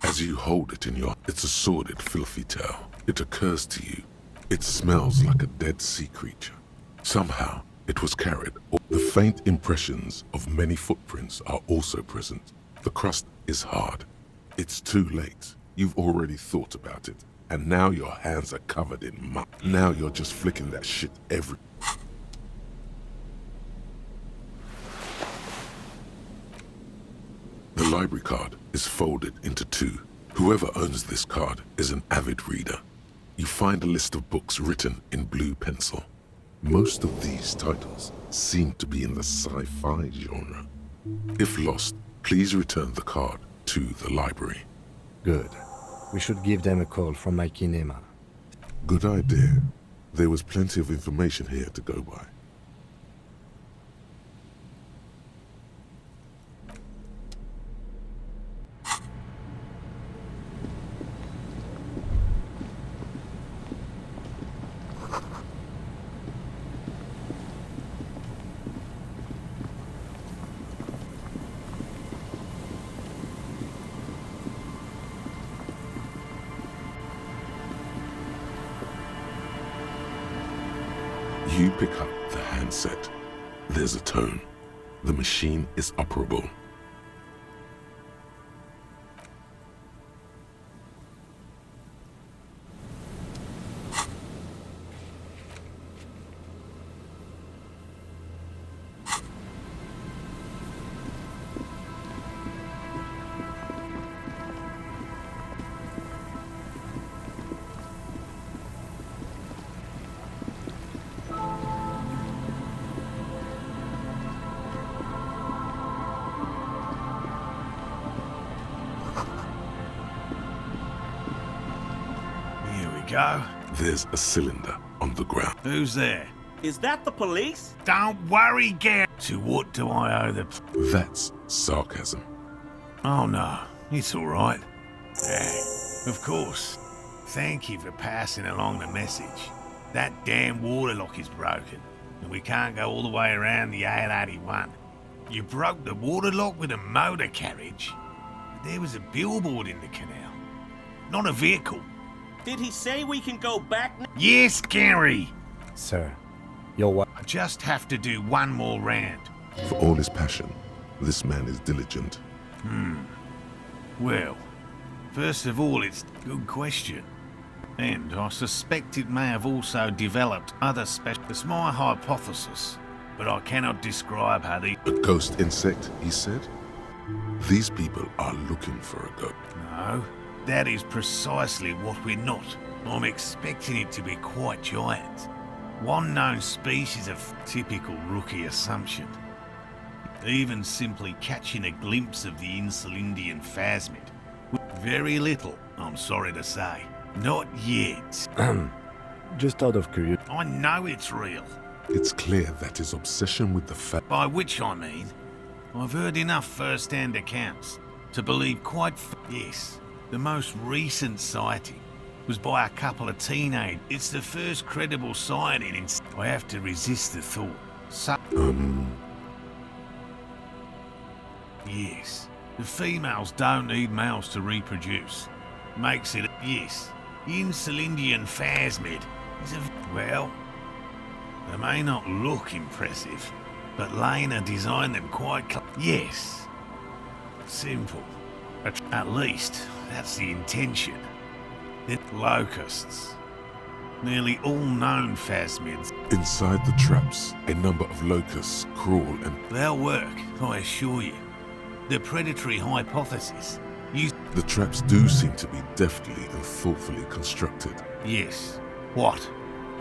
A: As you hold it in your... It's a sordid, filthy tale. It occurs to you. It smells like a dead sea creature. Somehow, it was carried. The faint impressions of many footprints are also present. The crust is hard. It's too late. You've already thought about it. And now your hands are covered in mud. Now you're just flicking that shit every... The library card is folded into 2. Whoever owns this card is an avid reader. You find a list of books written in blue pencil. Most of these titles seem to be in the sci-fi genre. If lost, please return the card to the library.
C: Good. We should give them a call from my kinema.
A: Good idea. There was plenty of information here to go by. You pick up the handset. There's a tone. The machine is operable.
K: go.
A: There's a cylinder on the ground.
K: Who's there?
L: Is that the police?
K: Don't worry, Gary. To what do I owe the...
A: That's sarcasm.
K: Oh no, it's all right. Of course. Thank you for passing along the message. That damn water lock is broken, and we can't go all the way around the AL-81. You broke the water lock with a motor carriage? There was a billboard in the canal, not a vehicle.
L: Did he say we can go back now?
K: Yes, Gary!
C: Sir, your wife.
K: I just have to do one more round.
A: For all his passion, this man is diligent.
K: Well, first of all, it's a good question. And I suspect it may have also developed other special... It's my hypothesis, but I cannot describe how the...
A: A ghost insect, he said? These people are looking for a ghost.
K: No, that is precisely what we're not. I'm expecting it to be quite giant. One known species of typical rookie assumption. Even simply catching a glimpse of the Insulindian phasmid. Very little, I'm sorry to say. Not yet.
C: Just out of curiosity.
K: I know it's real.
A: It's clear that his obsession with the
K: By which I mean, I've heard enough first-hand accounts to believe yes, the most recent sighting was by a couple of teenagers. It's the first credible sighting in... I have to resist the thought. So... Yes, the females don't need males to reproduce. Makes it... Yes, Insulindian phasmid is a... Well, they may not look impressive, but Lena designed them quite... Yes. Simple. At least, that's the intention. They're locusts. Nearly all known phasmids.
A: Inside the traps, a number of locusts crawl and...
K: They'll work, I assure you. The predatory hypothesis.
A: The traps do seem to be deftly and thoughtfully constructed.
K: Yes. What?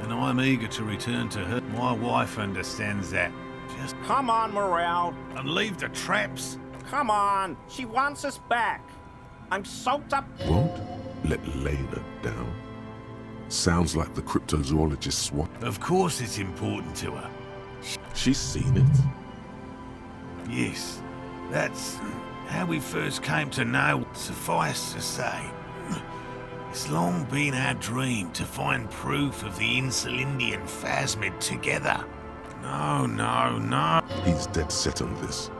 K: And I'm eager to return to her. My wife understands that. Just...
L: Come on, Morale.
K: And leave the traps.
L: Come on. She wants us back. I'm soaked up.
A: Won't let Lena down? Sounds like the cryptozoologist swat.
K: Of course it's important to her.
A: She's seen it.
K: Yes. That's how we first came to know. Suffice to say, it's long been our dream to find proof of the Insulindian phasmid together. No.
A: He's dead set on this.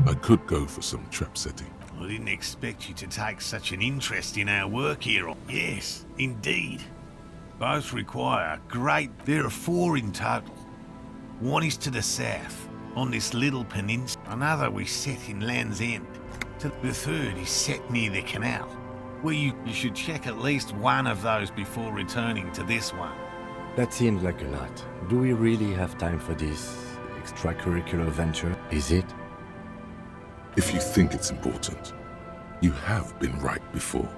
A: I could go for some trap setting.
K: I didn't expect you to take such an interest in our work here. Yes, indeed. Both require great... There are 4 in total. One is to the south, on this little peninsula. Another we set in Land's End. The third is set near the canal, where you should check at least one of those before returning to this one.
C: That seems like a lot. Do we really have time for this extracurricular venture? Is it?
A: If you think it's important, you have been right before.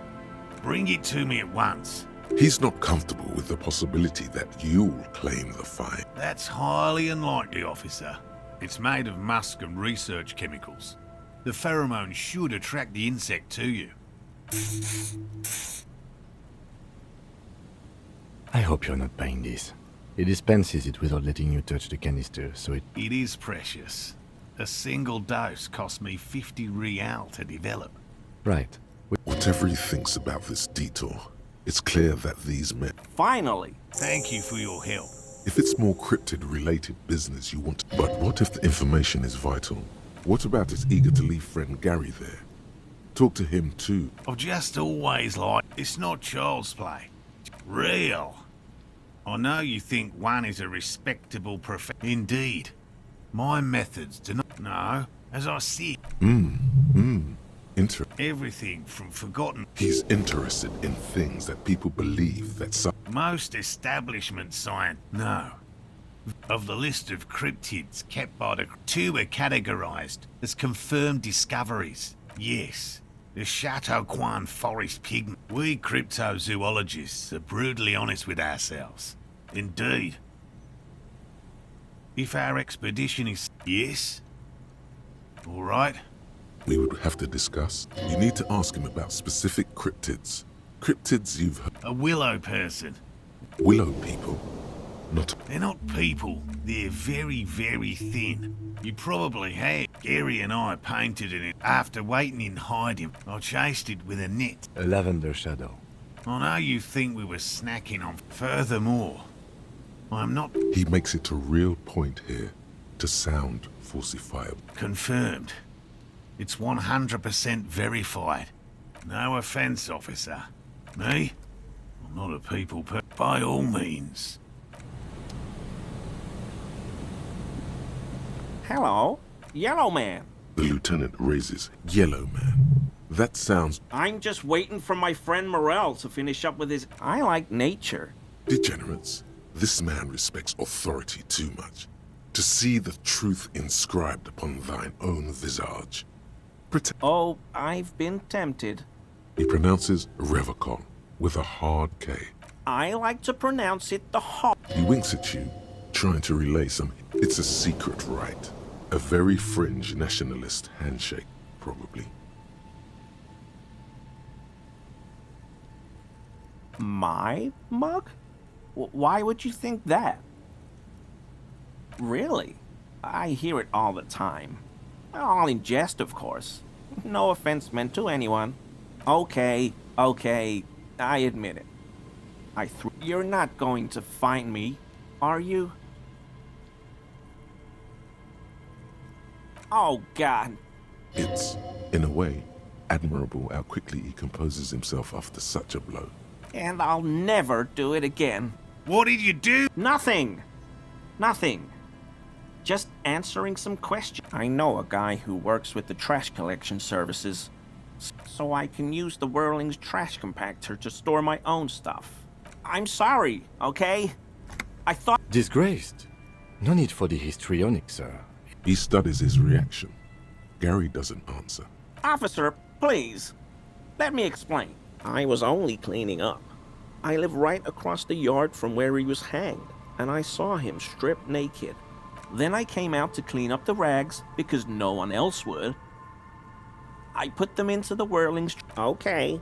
K: Bring it to me at once.
A: He's not comfortable with the possibility that you'll claim the find.
K: That's highly unlikely, officer. It's made of musk and research chemicals. The pheromone should attract the insect to you.
C: I hope you're not buying this. It dispenses it without letting you touch the canister, so it...
K: It is precious. A single dose cost me 50 real to develop.
C: Right.
A: Whatever he thinks about this detour, it's clear that these men...
L: Finally!
K: Thank you for your help.
A: If it's more cryptid-related business you want to... But what if the information is vital? What about his eager-to-leave friend Gary there? Talk to him too.
K: I've just always liked... It's not child's play. It's real. I know you think one is a respectable Indeed. My methods do not... No, as I see... Everything from forgotten...
A: He's interested in things that people believe that some...
K: Most establishment science... No. Of the list of cryptids kept by the... 2 are categorized as confirmed discoveries. Yes. The Chateauquan forest pigment. We cryptozoologists are brutally honest with ourselves. Indeed. If our expedition is... Yes? All right.
A: We would have to discuss. You need to ask him about specific cryptids. Cryptids you've heard.
K: A willow person.
A: Willow people.
K: They're not people. They're very, very thin. You probably have. Gary and I painted it after waiting in hiding. I chased it with a net.
C: A lavender shadow.
K: I know you think we were snacking on. Furthermore, I'm not...
A: He makes it a real point here to sound falsifiable.
K: Confirmed. It's 100% verified. No offense, officer. Me? I'm not a people per... By all means.
L: Hello, Yellow Man.
A: The lieutenant raises. Yellow Man. That sounds...
L: I'm just waiting for my friend Morel to finish up with his... I like nature.
A: Degenerates. This man respects authority too much. To see the truth inscribed upon thine own visage.
L: Oh, I've been tempted.
A: He pronounces Revacon with a hard K.
L: I like to pronounce it the hard.
A: He winks at you, trying to relay some... It's a secret rite. A very fringe nationalist handshake, probably.
L: My mug? Why would you think that? Really? I hear it all the time. All in jest, of course. No offense meant to anyone. Okay, I admit it. You're not going to find me, are you? Oh, God.
A: It's, in a way, admirable how quickly he composes himself after such a blow.
L: And I'll never do it again.
K: What did you do?
L: Nothing. Just answering some questions. I know a guy who works with the trash collection services, so I can use the Whirling's trash compactor to store my own stuff. I'm sorry, okay? I thought...
C: Disgraced. No need for the histrionic, sir.
A: He studies his reaction. Gary doesn't answer.
L: Officer, please. Let me explain. I was only cleaning up. I live right across the yard from where he was hanged, and I saw him stripped naked. Then I came out to clean up the rags because no one else would. I put them into the Whirling's... Okay.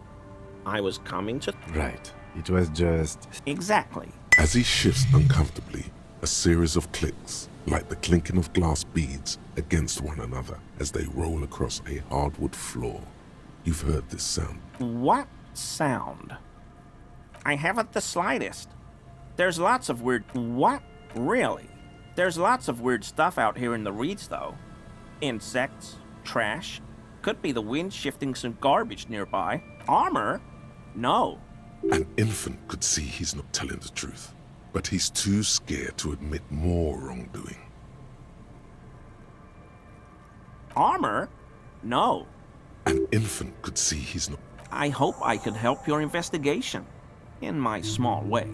L: I was coming to...
C: Right. It was just...
L: Exactly.
A: As he shifts uncomfortably, a series of clicks, like the clinking of glass beads against one another as they roll across a hardwood floor. You've heard this sound.
L: What sound? I haven't the slightest. There's lots of weird... What? Really? There's lots of weird stuff out here in the reeds, though. Insects, trash. Could be the wind shifting some garbage nearby. Armor? No.
A: An infant could see he's not telling the truth, but he's too scared to admit more wrongdoing.
L: Armor? No.
A: An infant could see he's not...
L: I hope I could help your investigation, in my small way.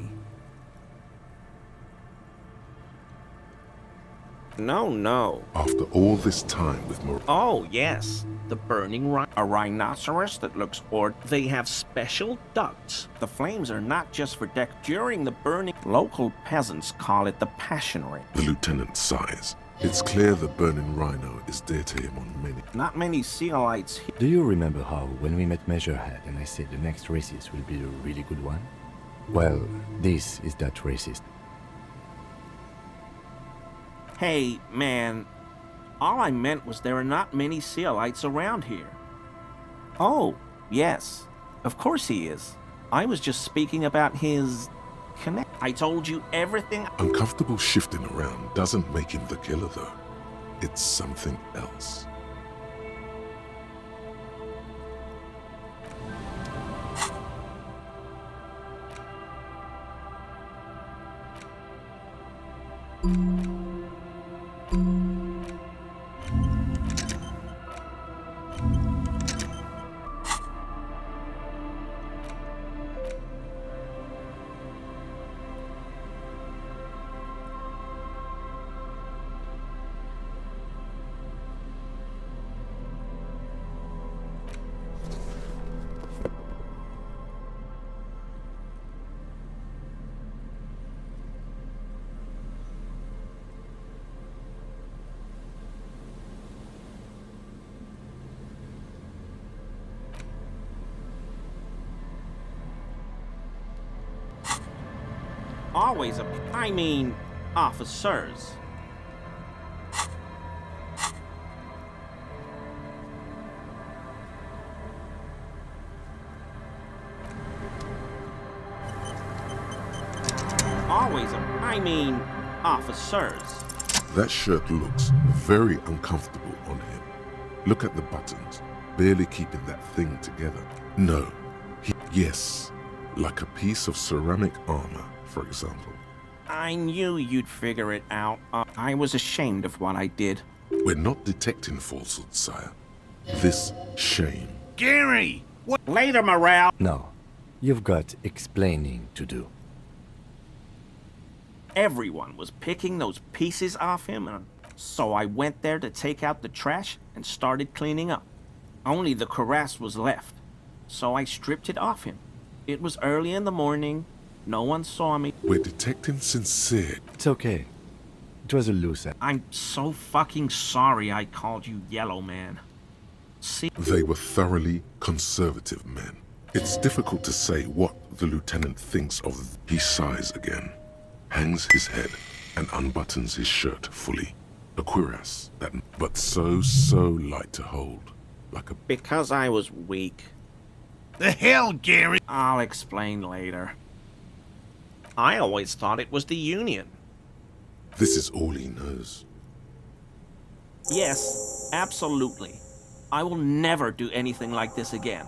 L: No.
A: After all this time with Morel...
L: Oh, yes. The burning a rhinoceros that looks They have special ducts. The flames are not just for deck. During the burning, local peasants call it the passion ring.
A: The lieutenant sighs. It's clear the burning rhino is dear to him on many...
L: Not many sealites here.
C: Do you remember how, when we met Measurehead and I said the next racist will be the really good one? Well, this is that racist.
L: Hey, man. All I meant was there are not many sealites around here. Oh, yes. Of course he is. I was just speaking about his... I told you everything...
A: Uncomfortable shifting around doesn't make him the killer, though. It's something else.
L: Always I mean, officers. Always I mean, officers.
A: That shirt looks very uncomfortable on him. Look at the buttons, barely keeping that thing together. No, yes, like a piece of ceramic armor, for example.
L: I knew you'd figure it out. I was ashamed of what I did.
A: We're not detecting falsehoods, sire. This shame.
K: Gary!
L: What? Later, Morale.
C: No, you've got explaining to do.
L: Everyone was picking those pieces off him, and so I went there to take out the trash and started cleaning up. Only the cuirass was left, so I stripped it off him. It was early in the morning. No one saw me.
A: We're detecting sincere.
C: It's okay. It was a loose end.
L: I'm so fucking sorry I called you Yellow Man. See?
A: They were thoroughly conservative men. It's difficult to say what the lieutenant thinks of. He sighs again, hangs his head, and unbuttons his shirt fully. A cuirass, but so light to hold, like a...
L: Because I was weak.
K: The hell, Gary?
L: I'll explain later. I always thought it was the Union.
A: This is all he knows.
L: Yes, absolutely. I will never do anything like this again.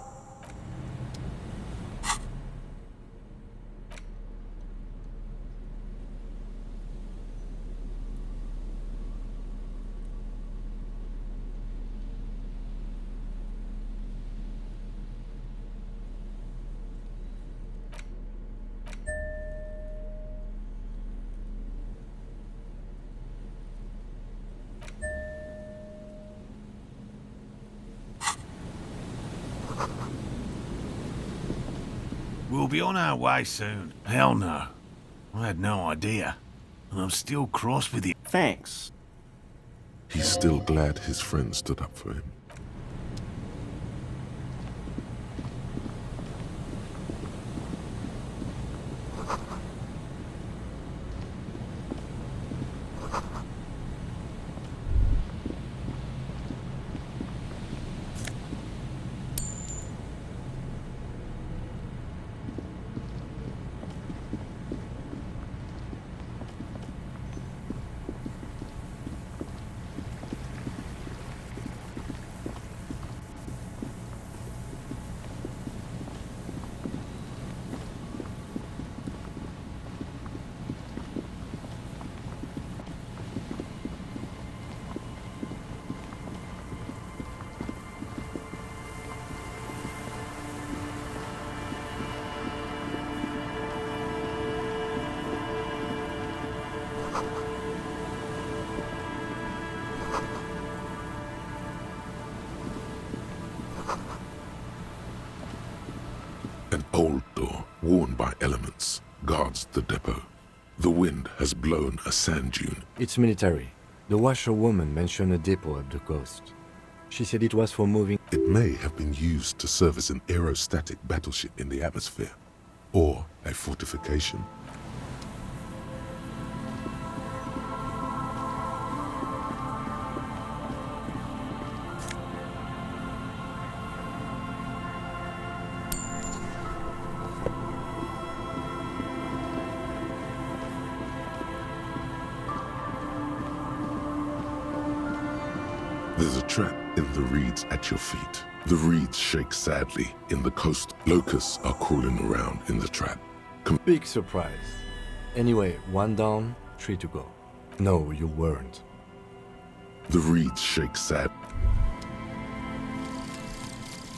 K: We'll be on our way soon. Hell no. I had no idea. And I'm still cross with you.
L: Thanks.
A: He's still glad his friend stood up for him. An old door, worn by elements, guards the depot. The wind has blown a sand dune.
C: It's military. The washerwoman mentioned a depot up the coast. She said it was for moving...
A: It may have been used to serve as an aerostatic battleship in the atmosphere, or a fortification. There's a trap in the reeds at your feet. The reeds shake sadly in the coast. Locusts are crawling around in the trap.
C: Big surprise. Anyway, 1 down, 3 to go. No, you weren't.
A: The reeds shake sad.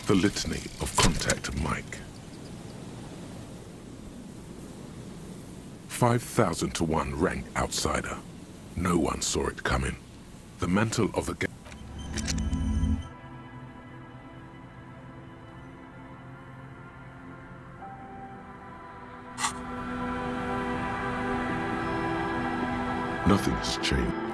A: The litany of contact Mike. 5,000 to 1 rank outsider. No one saw it coming. The mantle of the... Nothing has changed.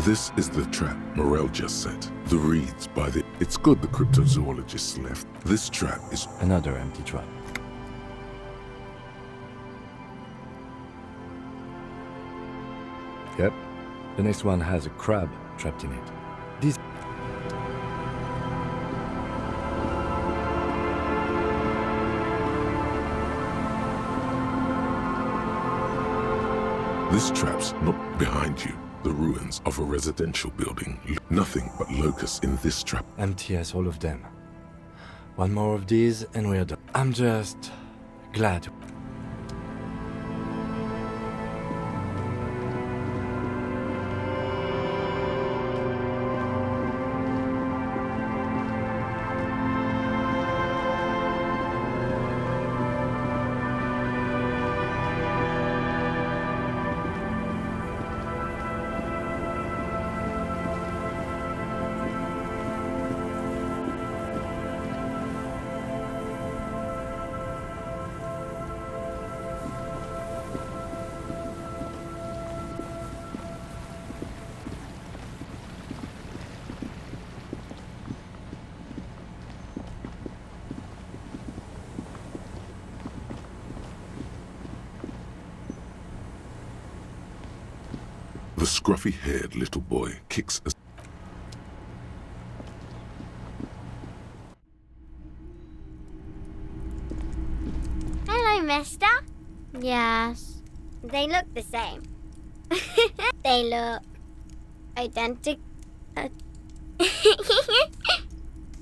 A: This is the trap Morel just set. The reeds by the... It's good the cryptozoologists left. This trap is...
C: Another empty trap. Yep. The next one has a crab trapped in it. This...
A: This trap's not behind you. The ruins of a residential building. Nothing but locusts in this trap.
C: Empty as all of them. One more of these and we're done. I'm just glad.
A: The scruffy-haired little boy kicks a...
M: Hello, mister. Yes. They look the same. They look identical.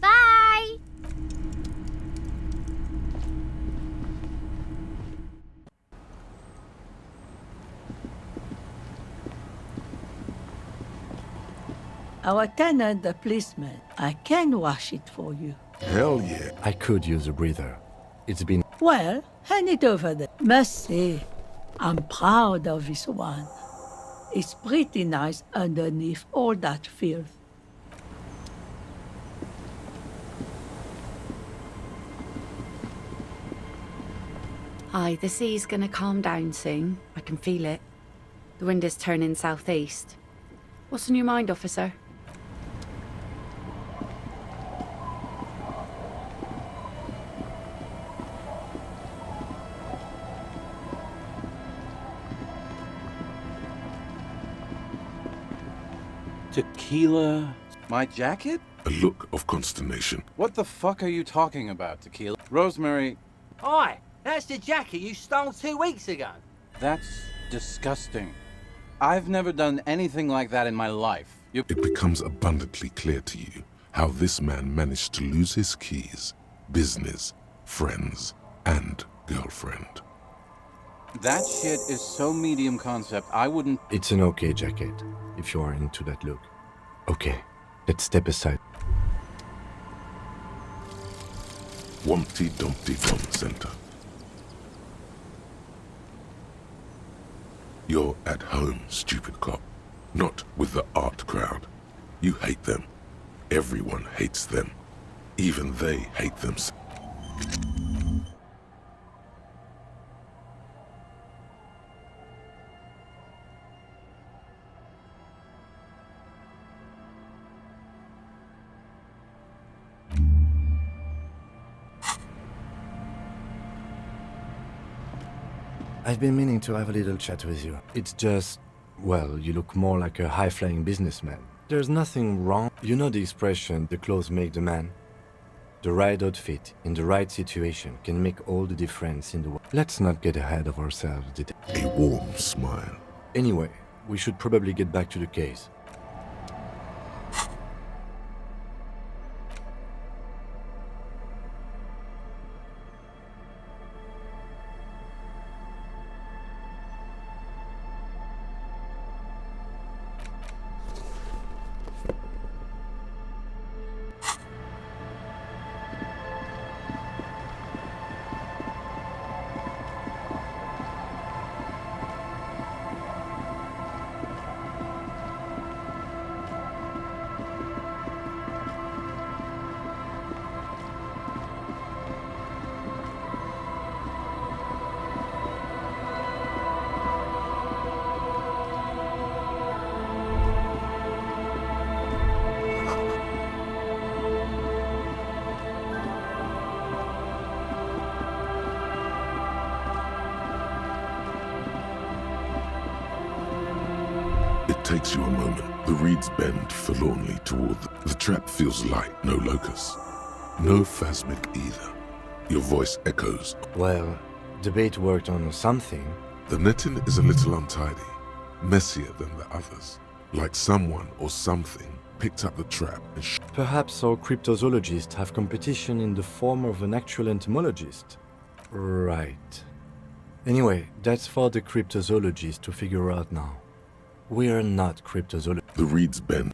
M: Bye!
N: Our tenant, the policeman. I can wash it for you.
A: Hell yeah.
C: I could use a breather. It's been...
N: Well, hand it over there. Must say, I'm proud of this one. It's pretty nice underneath all that filth.
O: Hi, the sea's gonna calm down soon. I can feel it. The wind is turning southeast. What's on your mind, officer?
P: Tequila? My jacket?
A: A look of consternation.
P: What the fuck are you talking about, Tequila? Rosemary,
Q: Hi, that's the jacket you stole 2 weeks ago.
P: that's disgusting. I've never done anything like that in my life.
A: It becomes abundantly clear to you how this man managed to lose his keys, business, friends, and girlfriend.
P: That shit is so medium concept, I wouldn't...
C: It's an okay jacket, if you are into that look. Okay, let's step aside.
A: Wumpty Dumpty Dum Center. You're at home, stupid cop. Not with the art crowd. You hate them. Everyone hates them. Even they hate themselves.
C: I've been meaning to have a little chat with you. It's just, well, you look more like a high-flying businessman. There's nothing wrong. You know the expression, the clothes make the man? The right outfit in the right situation can make all the difference in the world. Let's not get ahead of ourselves,
A: A warm smile.
C: Anyway, we should probably get back to the case.
A: takes you a moment. The reeds bend forlornly toward the trap feels light, no locus. No phasmic either. Your voice echoes.
C: Well, the bait worked on something.
A: The netting is a little untidy, messier than the others. Like someone or something picked up the trap and
C: Perhaps our cryptozoologists have competition in the form of an actual entomologist. Right. Anyway, that's for the cryptozoologists to figure out now. We are not cryptozoologists.
A: The reeds bend.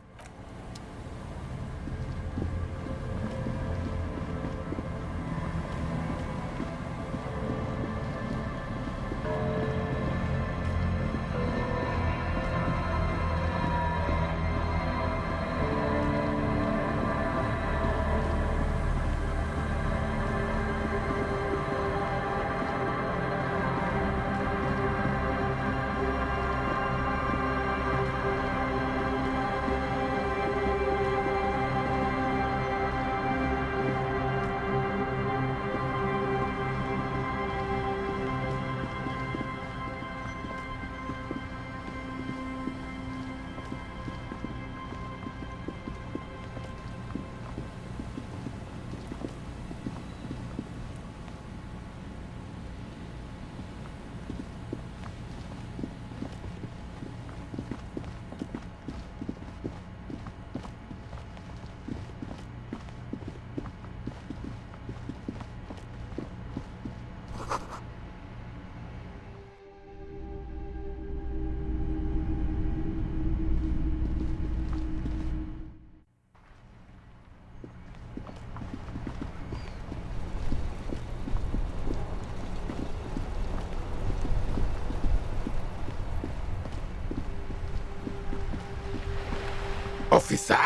R: Officer!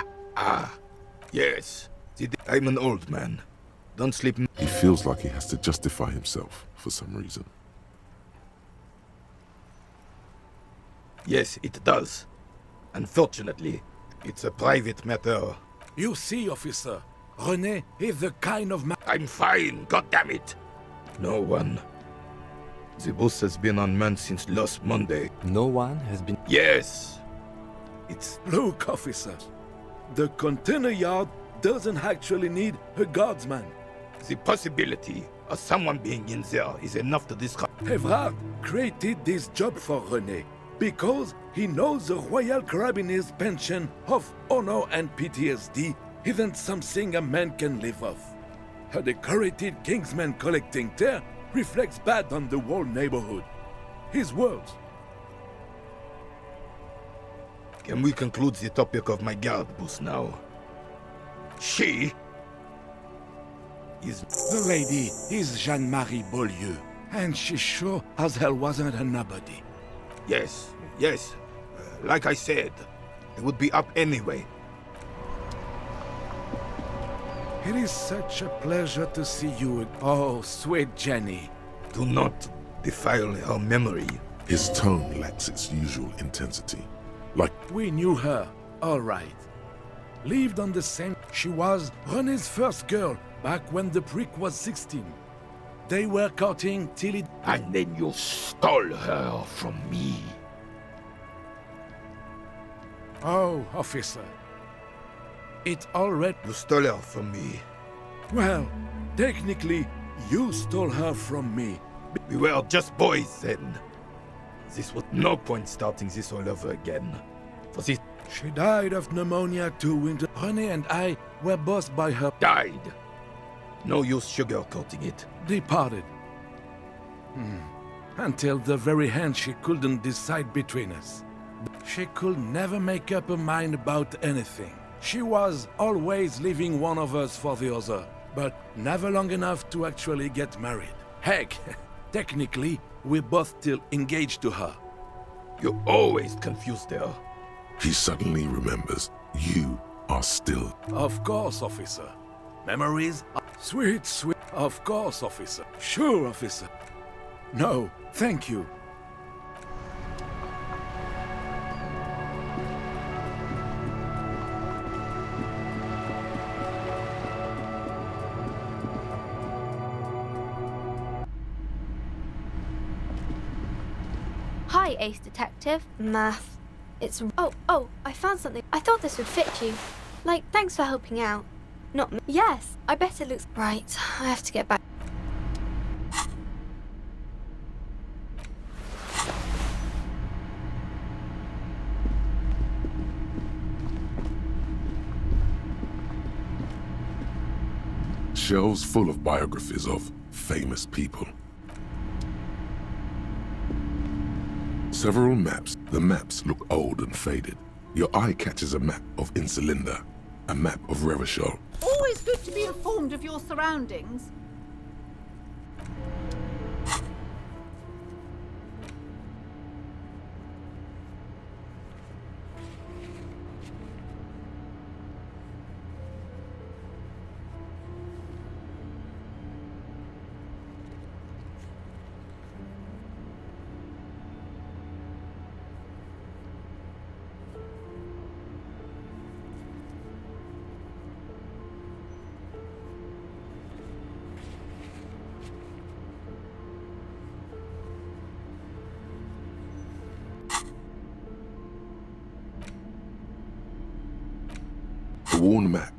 R: Yes. I'm an old man. Don't sleep.
A: He feels like he has to justify himself for some reason.
R: Yes, it does. Unfortunately, it's a private matter.
S: You see, officer, René is the kind of man.
R: I'm fine, goddammit! No one. The bus has been unmanned since last Monday.
C: No one has been...
R: Yes! It's...
S: Look, officer, the container yard doesn't actually need a guardsman.
R: The possibility of someone being in there is enough to disrupt...
S: Evrard created this job for René because he knows the Royal Carabinier's pension of honor and PTSD isn't something a man can live off. A decorated kingsman collecting tear reflects bad on the whole neighborhood. His words.
R: Can we conclude the topic of my guard boost now? She is...
S: The lady is Jeanne-Marie Beaulieu, and she sure as hell wasn't a nobody.
R: Yes, yes. Like I said, it would be up anyway.
S: It is such a pleasure to see you. Oh, sweet Jenny.
R: Do not defile her memory.
A: His tone lacks its usual intensity. Like...
S: We knew her, all right. Lived on the same... She was René's first girl back when the prick was 16. They were courting till it...
R: And then you stole her from me.
S: Oh, officer. It already...
R: You stole her from me.
S: Well, technically, you stole her from me.
R: We were just boys then. This was no point starting this all over again. For this...
S: She died of pneumonia 2 winters. René and I were both by her...
R: Died. No use sugarcoating it.
S: Departed. Until the very end she couldn't decide between us. She could never make up her mind about anything. She was always leaving one of us for the other, but never long enough to actually get married. Heck, technically, we're both still engaged to her.
R: You always confused her.
A: He suddenly remembers you are still...
S: Of course, officer. Memories? Sweet, sweet. Of course, officer. Sure, officer. No, thank you.
T: Hi, Ace Detective.
F: Math.
T: It's... Oh, I found something. I thought this would fit you. Like, thanks for helping out. Not me. Yes, I bet it looks... Right, I have to get back.
A: Shelves full of biographies of famous people. Several maps. The maps look old and faded. Your eye catches a map of Insulinda, a map of Revachol.
U: Always good to be informed of your surroundings.
A: A worn map.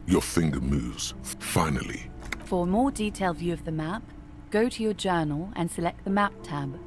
A: Your finger moves. Finally.
V: For a more detailed view of the map, go to your journal and select the Map tab.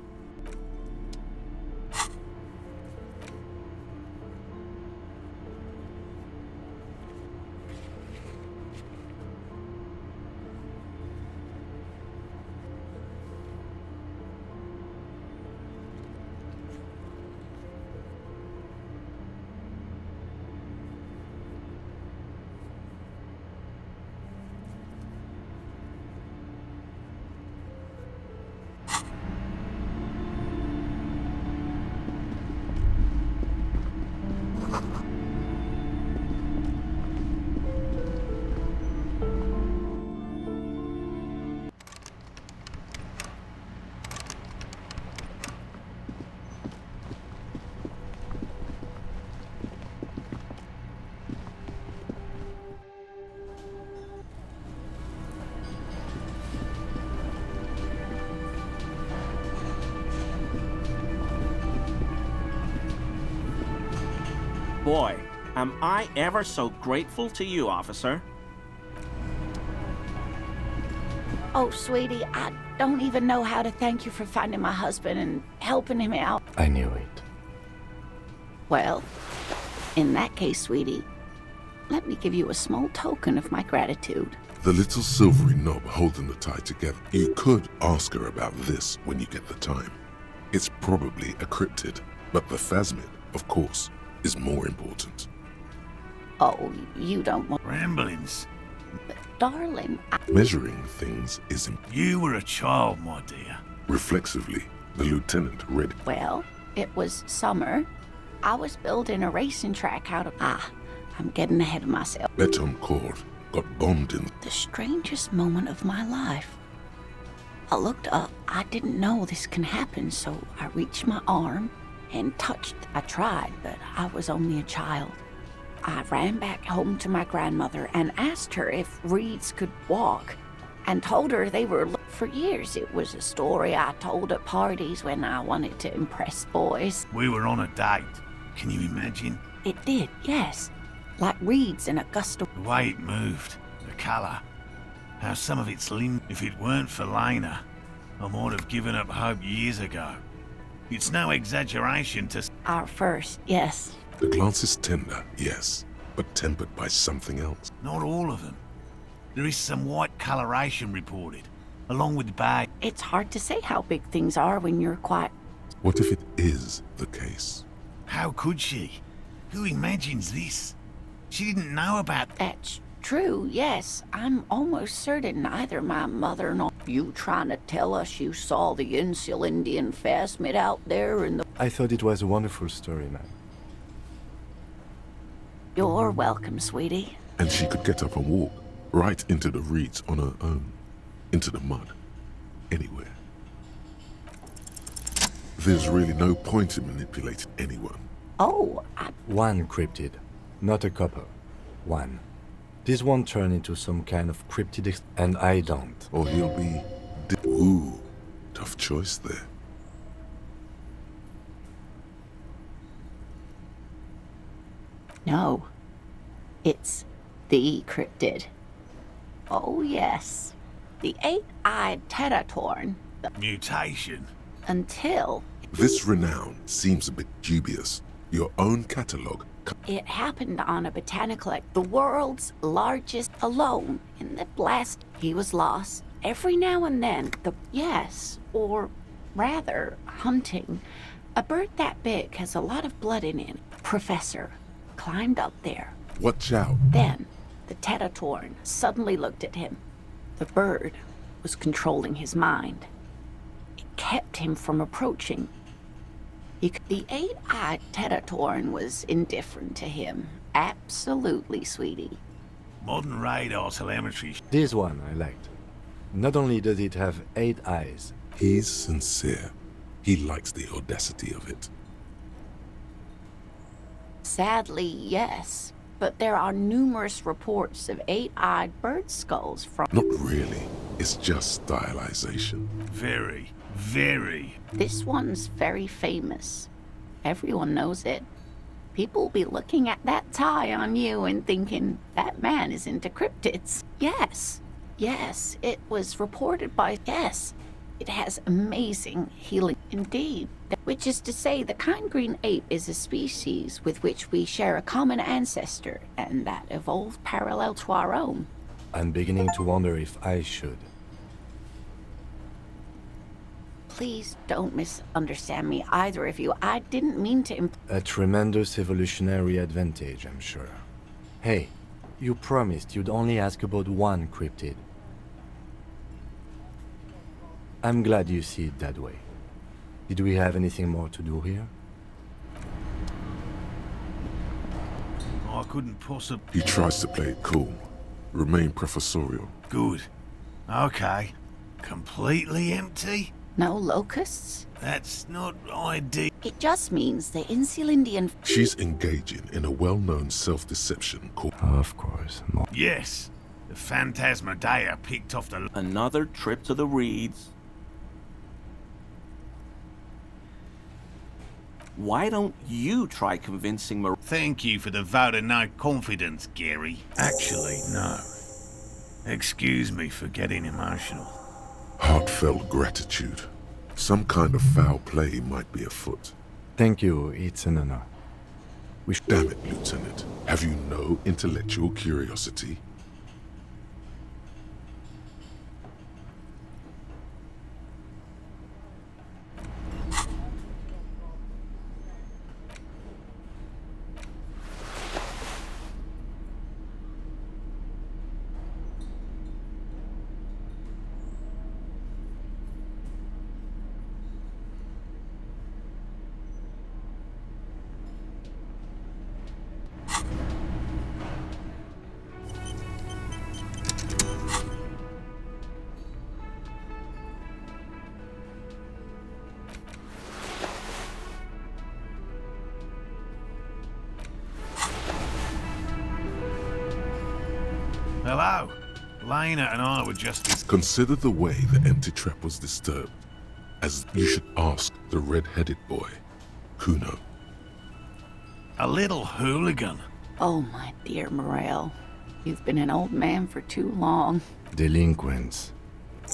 L: Boy, am I ever so grateful to you, officer.
O: Oh, sweetie, I don't even know how to thank you for finding my husband and helping him out.
C: I knew it.
O: Well, in that case, sweetie, let me give you a small token of my gratitude.
A: The little silvery knob holding the tie together. You could ask her about this when you get the time. It's probably a cryptid, but the phasmid, of course, is more important.
O: Oh, you don't want...
K: Ramblings.
O: But, darling,
A: Measuring things isn't...
K: You were a child, my dear.
A: Reflexively, the lieutenant read...
O: Well, it was summer. I was building a racing track out of... I'm getting ahead of myself.
A: Betoncourt got bombed in...
O: The strangest moment of my life. I looked up. I didn't know this can happen, so I reached my arm and touched. I tried, but I was only a child. I ran back home to my grandmother and asked her if reeds could walk, and told her they were... For years, it was a story I told at parties when I wanted to impress boys.
K: We were on a date. Can you imagine?
O: It did, yes. Like reeds in a gust of...
K: The way it moved, the colour, how some of its limb... If it weren't for Lena, I might have given up hope years ago. It's no exaggeration to...
O: Our first, yes.
A: The glance is tender, yes, but tempered by something else.
K: Not all of them. There is some white coloration reported, along with the bag.
O: It's hard to say how big things are when you're quiet.
A: What if it is the case?
K: How could she? Who imagines this? She didn't know about...
O: That's true, yes. I'm almost certain neither my mother nor... You trying to tell us you saw the Insulindian phasmid out there in the...
C: I thought it was a wonderful story, man.
O: You're welcome, sweetie.
A: And she could get up and walk right into the reeds on her own, into the mud, anywhere. There's really no point in manipulating anyone.
O: Oh,
C: One cryptid, not a couple. One. This won't turn into some kind of cryptid, and I don't.
A: Or he'll be... Ooh, tough choice there.
O: No. It's the cryptid. Oh, yes. The eight-eyed Teratorn.
K: Mutation.
O: Until...
A: This renown seems a bit dubious. Your own catalogue...
O: It happened on a botanical... The world's largest alone in the blast. He was lost. Every now and then, Yes, or rather, hunting. A bird that big has a lot of blood in it. Professor climbed up there.
A: Watch out.
O: Then, the Teratorn suddenly looked at him. The bird was controlling his mind. It kept him from approaching. The eight-eyed Teratorn was indifferent to him. Absolutely, sweetie.
K: Modern radar telemetry.
C: This one I liked. Not only does it have 8 eyes...
A: He's sincere. He likes the audacity of it.
O: Sadly, yes. But there are numerous reports of 8-eyed bird skulls from...
A: Not really. It's just stylization.
K: Very, very.
O: This one's very famous. Everyone knows it. People will be looking at that tie on you and thinking, that man is into cryptids. Yes. Yes, it was reported by... Yes. It has amazing healing indeed. Which is to say, the kind green ape is a species with which we share a common ancestor, and that evolved parallel to our own.
C: I'm beginning to wonder if I should.
O: Please don't misunderstand me, either of you. I didn't mean to
C: A tremendous evolutionary advantage, I'm sure. Hey, you promised you'd only ask about one cryptid. I'm glad you see it that way. Did we have anything more to do here?
K: I couldn't possibly...
A: He tries to play it cool. Remain professorial.
K: Good. Okay. Completely empty?
O: No locusts?
K: That's not ideal.
O: It just means the Insulindian...
A: She's engaging in a well-known self-deception called...
C: Of course.
K: Yes. The Phantasmadeia picked off the...
L: Another trip to the Reeds. Why don't you try convincing Mar...
K: Thank you for the vote of no confidence, Gary. Actually, no. Excuse me for getting emotional.
A: Heartfelt gratitude. Some kind of foul play might be afoot.
C: Thank you, it's an honor.
A: Damn it, Lieutenant. Have you no intellectual curiosity?
K: Hello. Lena and I were just...
A: Consider the way the empty trap was disturbed, as you should ask the red-headed boy, Kuno.
K: A little hooligan.
O: Oh, my dear Morel. You've been an old man for too long.
C: Delinquents.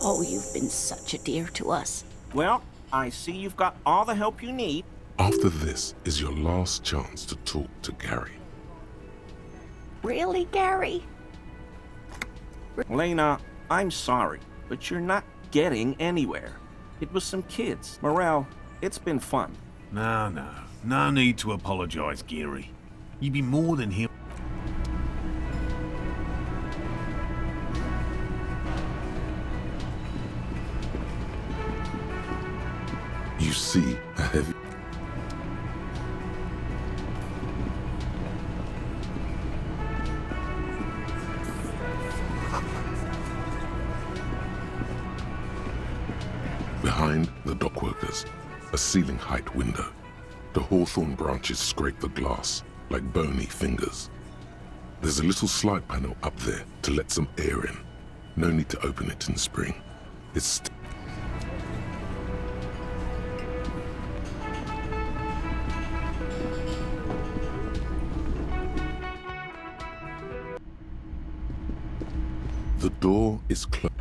O: Oh, you've been such a dear to us.
L: Well, I see you've got all the help you need.
A: After this is your last chance to talk to Gary.
O: Really, Gary?
L: Lena, I'm sorry, but you're not getting anywhere. It was some kids. Morel, it's been fun.
K: No. No need to apologize, Gary. You'd be more than him.
A: You see a heavy... Behind the dockworkers, a ceiling-height window. The hawthorn branches scrape the glass like bony fingers. There's a little slide panel up there to let some air in. No need to open it in spring. It's... The door is closed.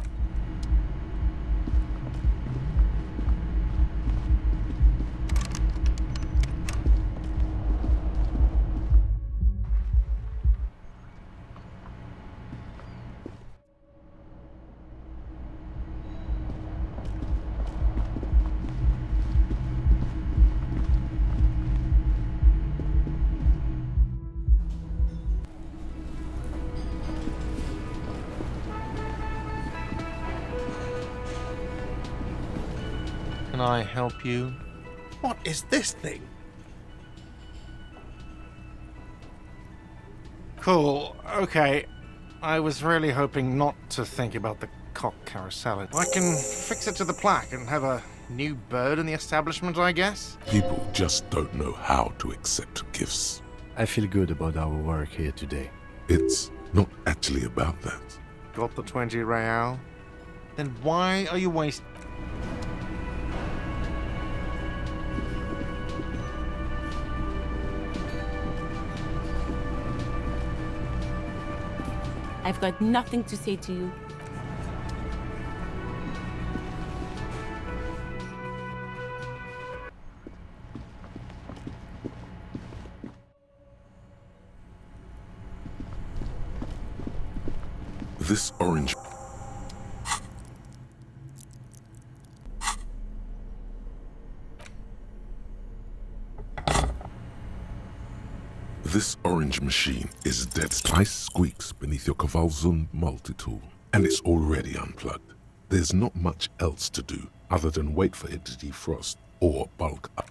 D: Can I help you? What is this thing? Cool, okay. I was really hoping not to think about the cock carousel. I can fix it to the plaque and have a new bird in the establishment, I guess?
A: People just don't know how to accept gifts.
C: I feel good about our work here today.
A: It's not actually about that.
D: Got the 20 real? Then why are you wasting...
E: I've got nothing to say to you.
A: This orange... This orange machine is dead. Ice squeaks beneath your Kavalzund multi-tool, and it's already unplugged. There's not much else to do other than wait for it to defrost or bulk up.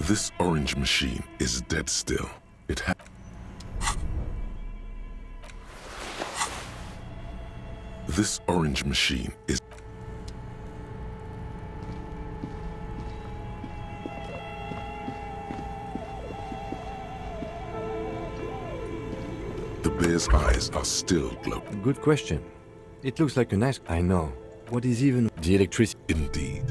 A: This orange machine is dead still. It ha- This orange machine is... The bear's eyes are still glowing.
C: Good question. It looks like a nice... I know. What is even... The electricity...
A: Indeed.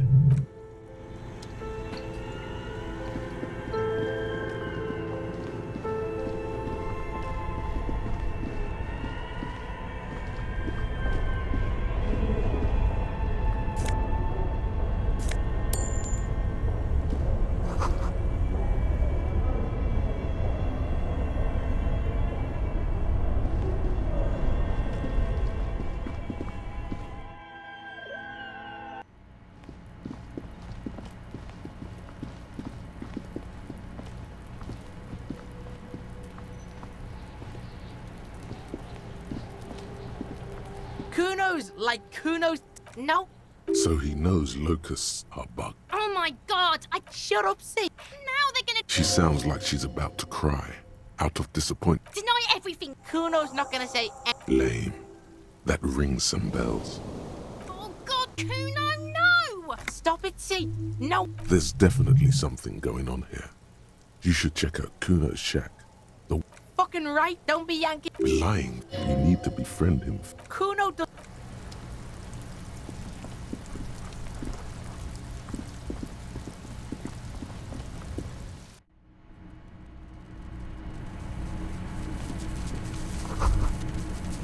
E: Kunos, like Kunos. No.
A: So he knows locusts are bugged.
M: Oh my god!
E: Shut up, see.
M: Now they're gonna
A: She sounds like she's about to cry, out of disappointment.
M: deny everything.
E: Kuno's not gonna say.
A: Lame. That rings some bells.
M: Oh god, Kuno, no!
E: Stop it, see. No.
A: There's definitely something going on here. You should check out Kuno's shack. The
E: Fucking right. Don't be yanking.
A: lying. You need to befriend him.
E: Kuno does.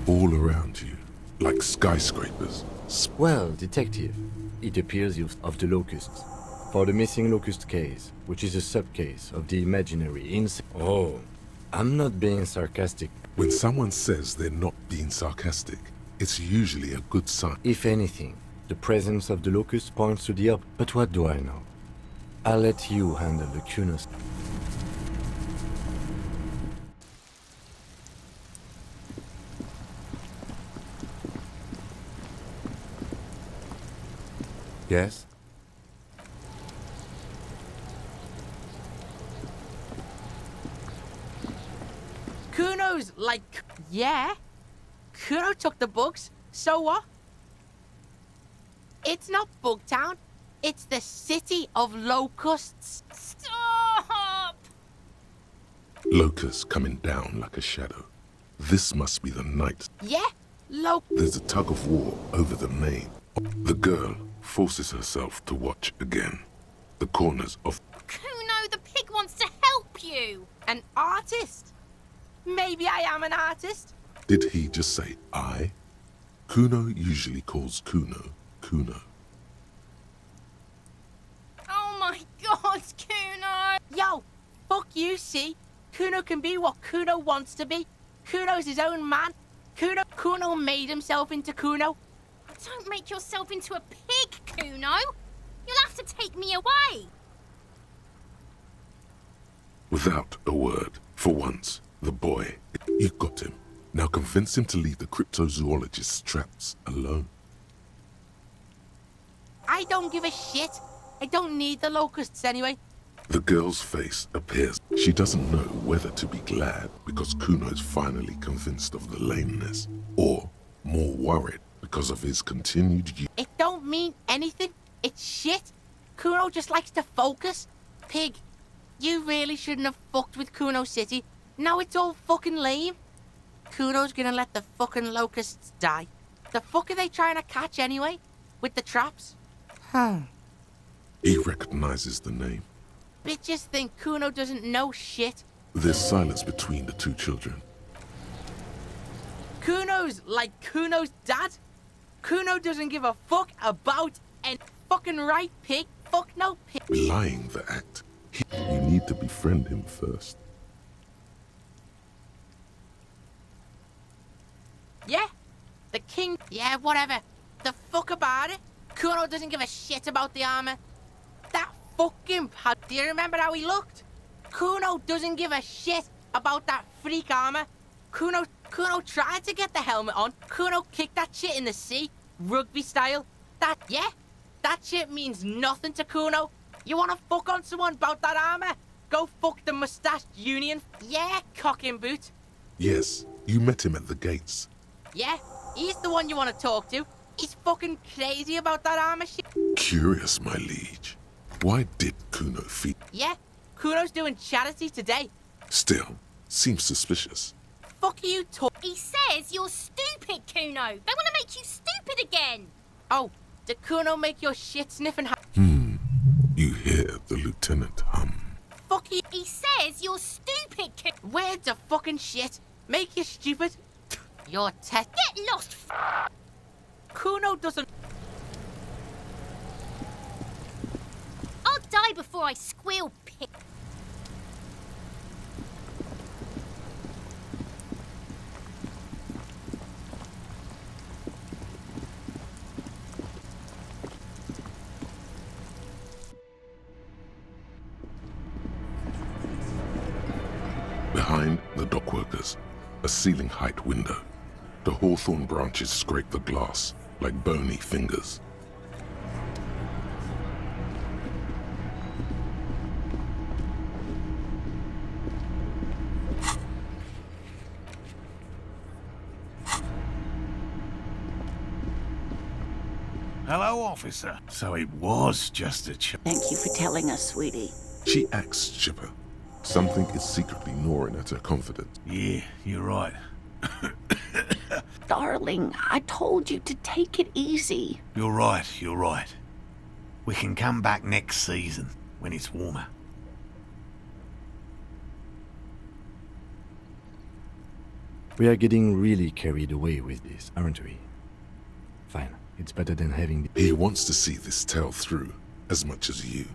A: All around you, like skyscrapers.
C: Well, detective, it appears you of the locusts. For the missing locust case, which is a subcase of the imaginary Oh, I'm not being sarcastic.
A: When someone says they're not being sarcastic, it's usually a good sign.
C: If anything, the presence of the locust points to the up. But what do I know? I'll let you handle the Kunos. Yes?
E: Kuno's like, yeah. Kuno took the bugs, so what? It's not Bugtown, it's the city of locusts.
M: Stop!
A: Locusts coming down like a shadow. This must be the night.
E: Yeah,
A: There's a tug of war over the main. The girl forces herself to watch again. The corners of...
M: Kuno, the pig wants to help you.
E: An artist? Maybe I am an artist.
A: Did he just say I? Kuno usually calls Kuno, Kuno.
M: Oh my god, Kuno!
E: Yo, fuck you, see? Kuno can be what Kuno wants to be. Kuno's his own man. Kuno made himself into Kuno.
M: Don't make yourself into a pig, Kuno. You'll have to take me away.
A: Without a word, for once, the boy, you got him. Now convince him to leave the cryptozoologist's traps alone.
E: I don't give a shit. I don't need the locusts anyway.
A: The girl's face appears. She doesn't know whether to be glad because Kuno's finally convinced of the lameness, or more worried because of his continued use.
E: It don't mean anything. It's shit. Kuno just likes to focus. Pig, you really shouldn't have fucked with Kuno City. Now it's all fucking lame. Kuno's gonna let the fucking locusts die. The fuck are they trying to catch anyway? With the traps?
A: He recognizes the name.
E: Bitches think Kuno doesn't know shit.
A: There's silence between the two children.
E: Kuno's like Kuno's dad. Kuno doesn't give a fuck about any fucking right, pig. Fuck no, pig.
A: Belying the act. You need to befriend him first.
E: Yeah? The king? Yeah, whatever. The fuck about it? Kuno doesn't give a shit about the armor. That fucking pad. Do you remember how he looked? Kuno doesn't give a shit about that freak armor. Kuno tried to get the helmet on. Kuno kicked that shit in the sea, rugby style. That shit means nothing to Kuno. You wanna fuck on someone about that armor? Go fuck the mustached union. Yeah, cock and boot.
A: Yes, you met him at the gates.
E: Yeah, he's the one you want to talk to. He's fucking crazy about that armor shit.
A: Curious, my liege. Why did Kuno feed?
E: Yeah, Kuno's doing charity today.
A: Still, seems suspicious.
E: Fuck you,
M: He says you're stupid, Kuno. They want to make you stupid again.
E: Oh, did Kuno make your shit sniffing?
A: You hear the lieutenant hum.
E: Fuck you.
M: He says you're stupid, Kuno.
E: Words of fucking shit. Make you stupid. You're Get
M: lost.
E: Kuno doesn't.
M: I'll die before I squeal, pig.
A: Behind the dockworkers, a ceiling-height window. The hawthorn branches scrape the glass like bony fingers.
K: Hello, officer. So it was just a
O: Thank you for telling us, sweetie.
A: She acts chipper. Something is secretly gnawing at her confidence.
K: Yeah, you're right.
O: Darling, I told you to take it easy.
K: You're right. We can come back next season, when it's warmer.
C: We are getting really carried away with this, aren't we? Fine. It's better than having...
A: He wants to see this tale through as much as you.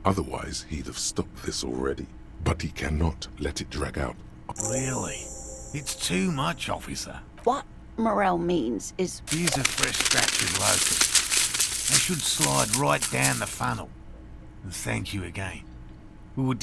A: Otherwise, he'd have stopped this already. But he cannot let it drag out.
K: Really? It's too much, officer.
O: What Morel means is...
K: Here's a fresh batch of locusts. They should slide right down the funnel. And thank you again. We were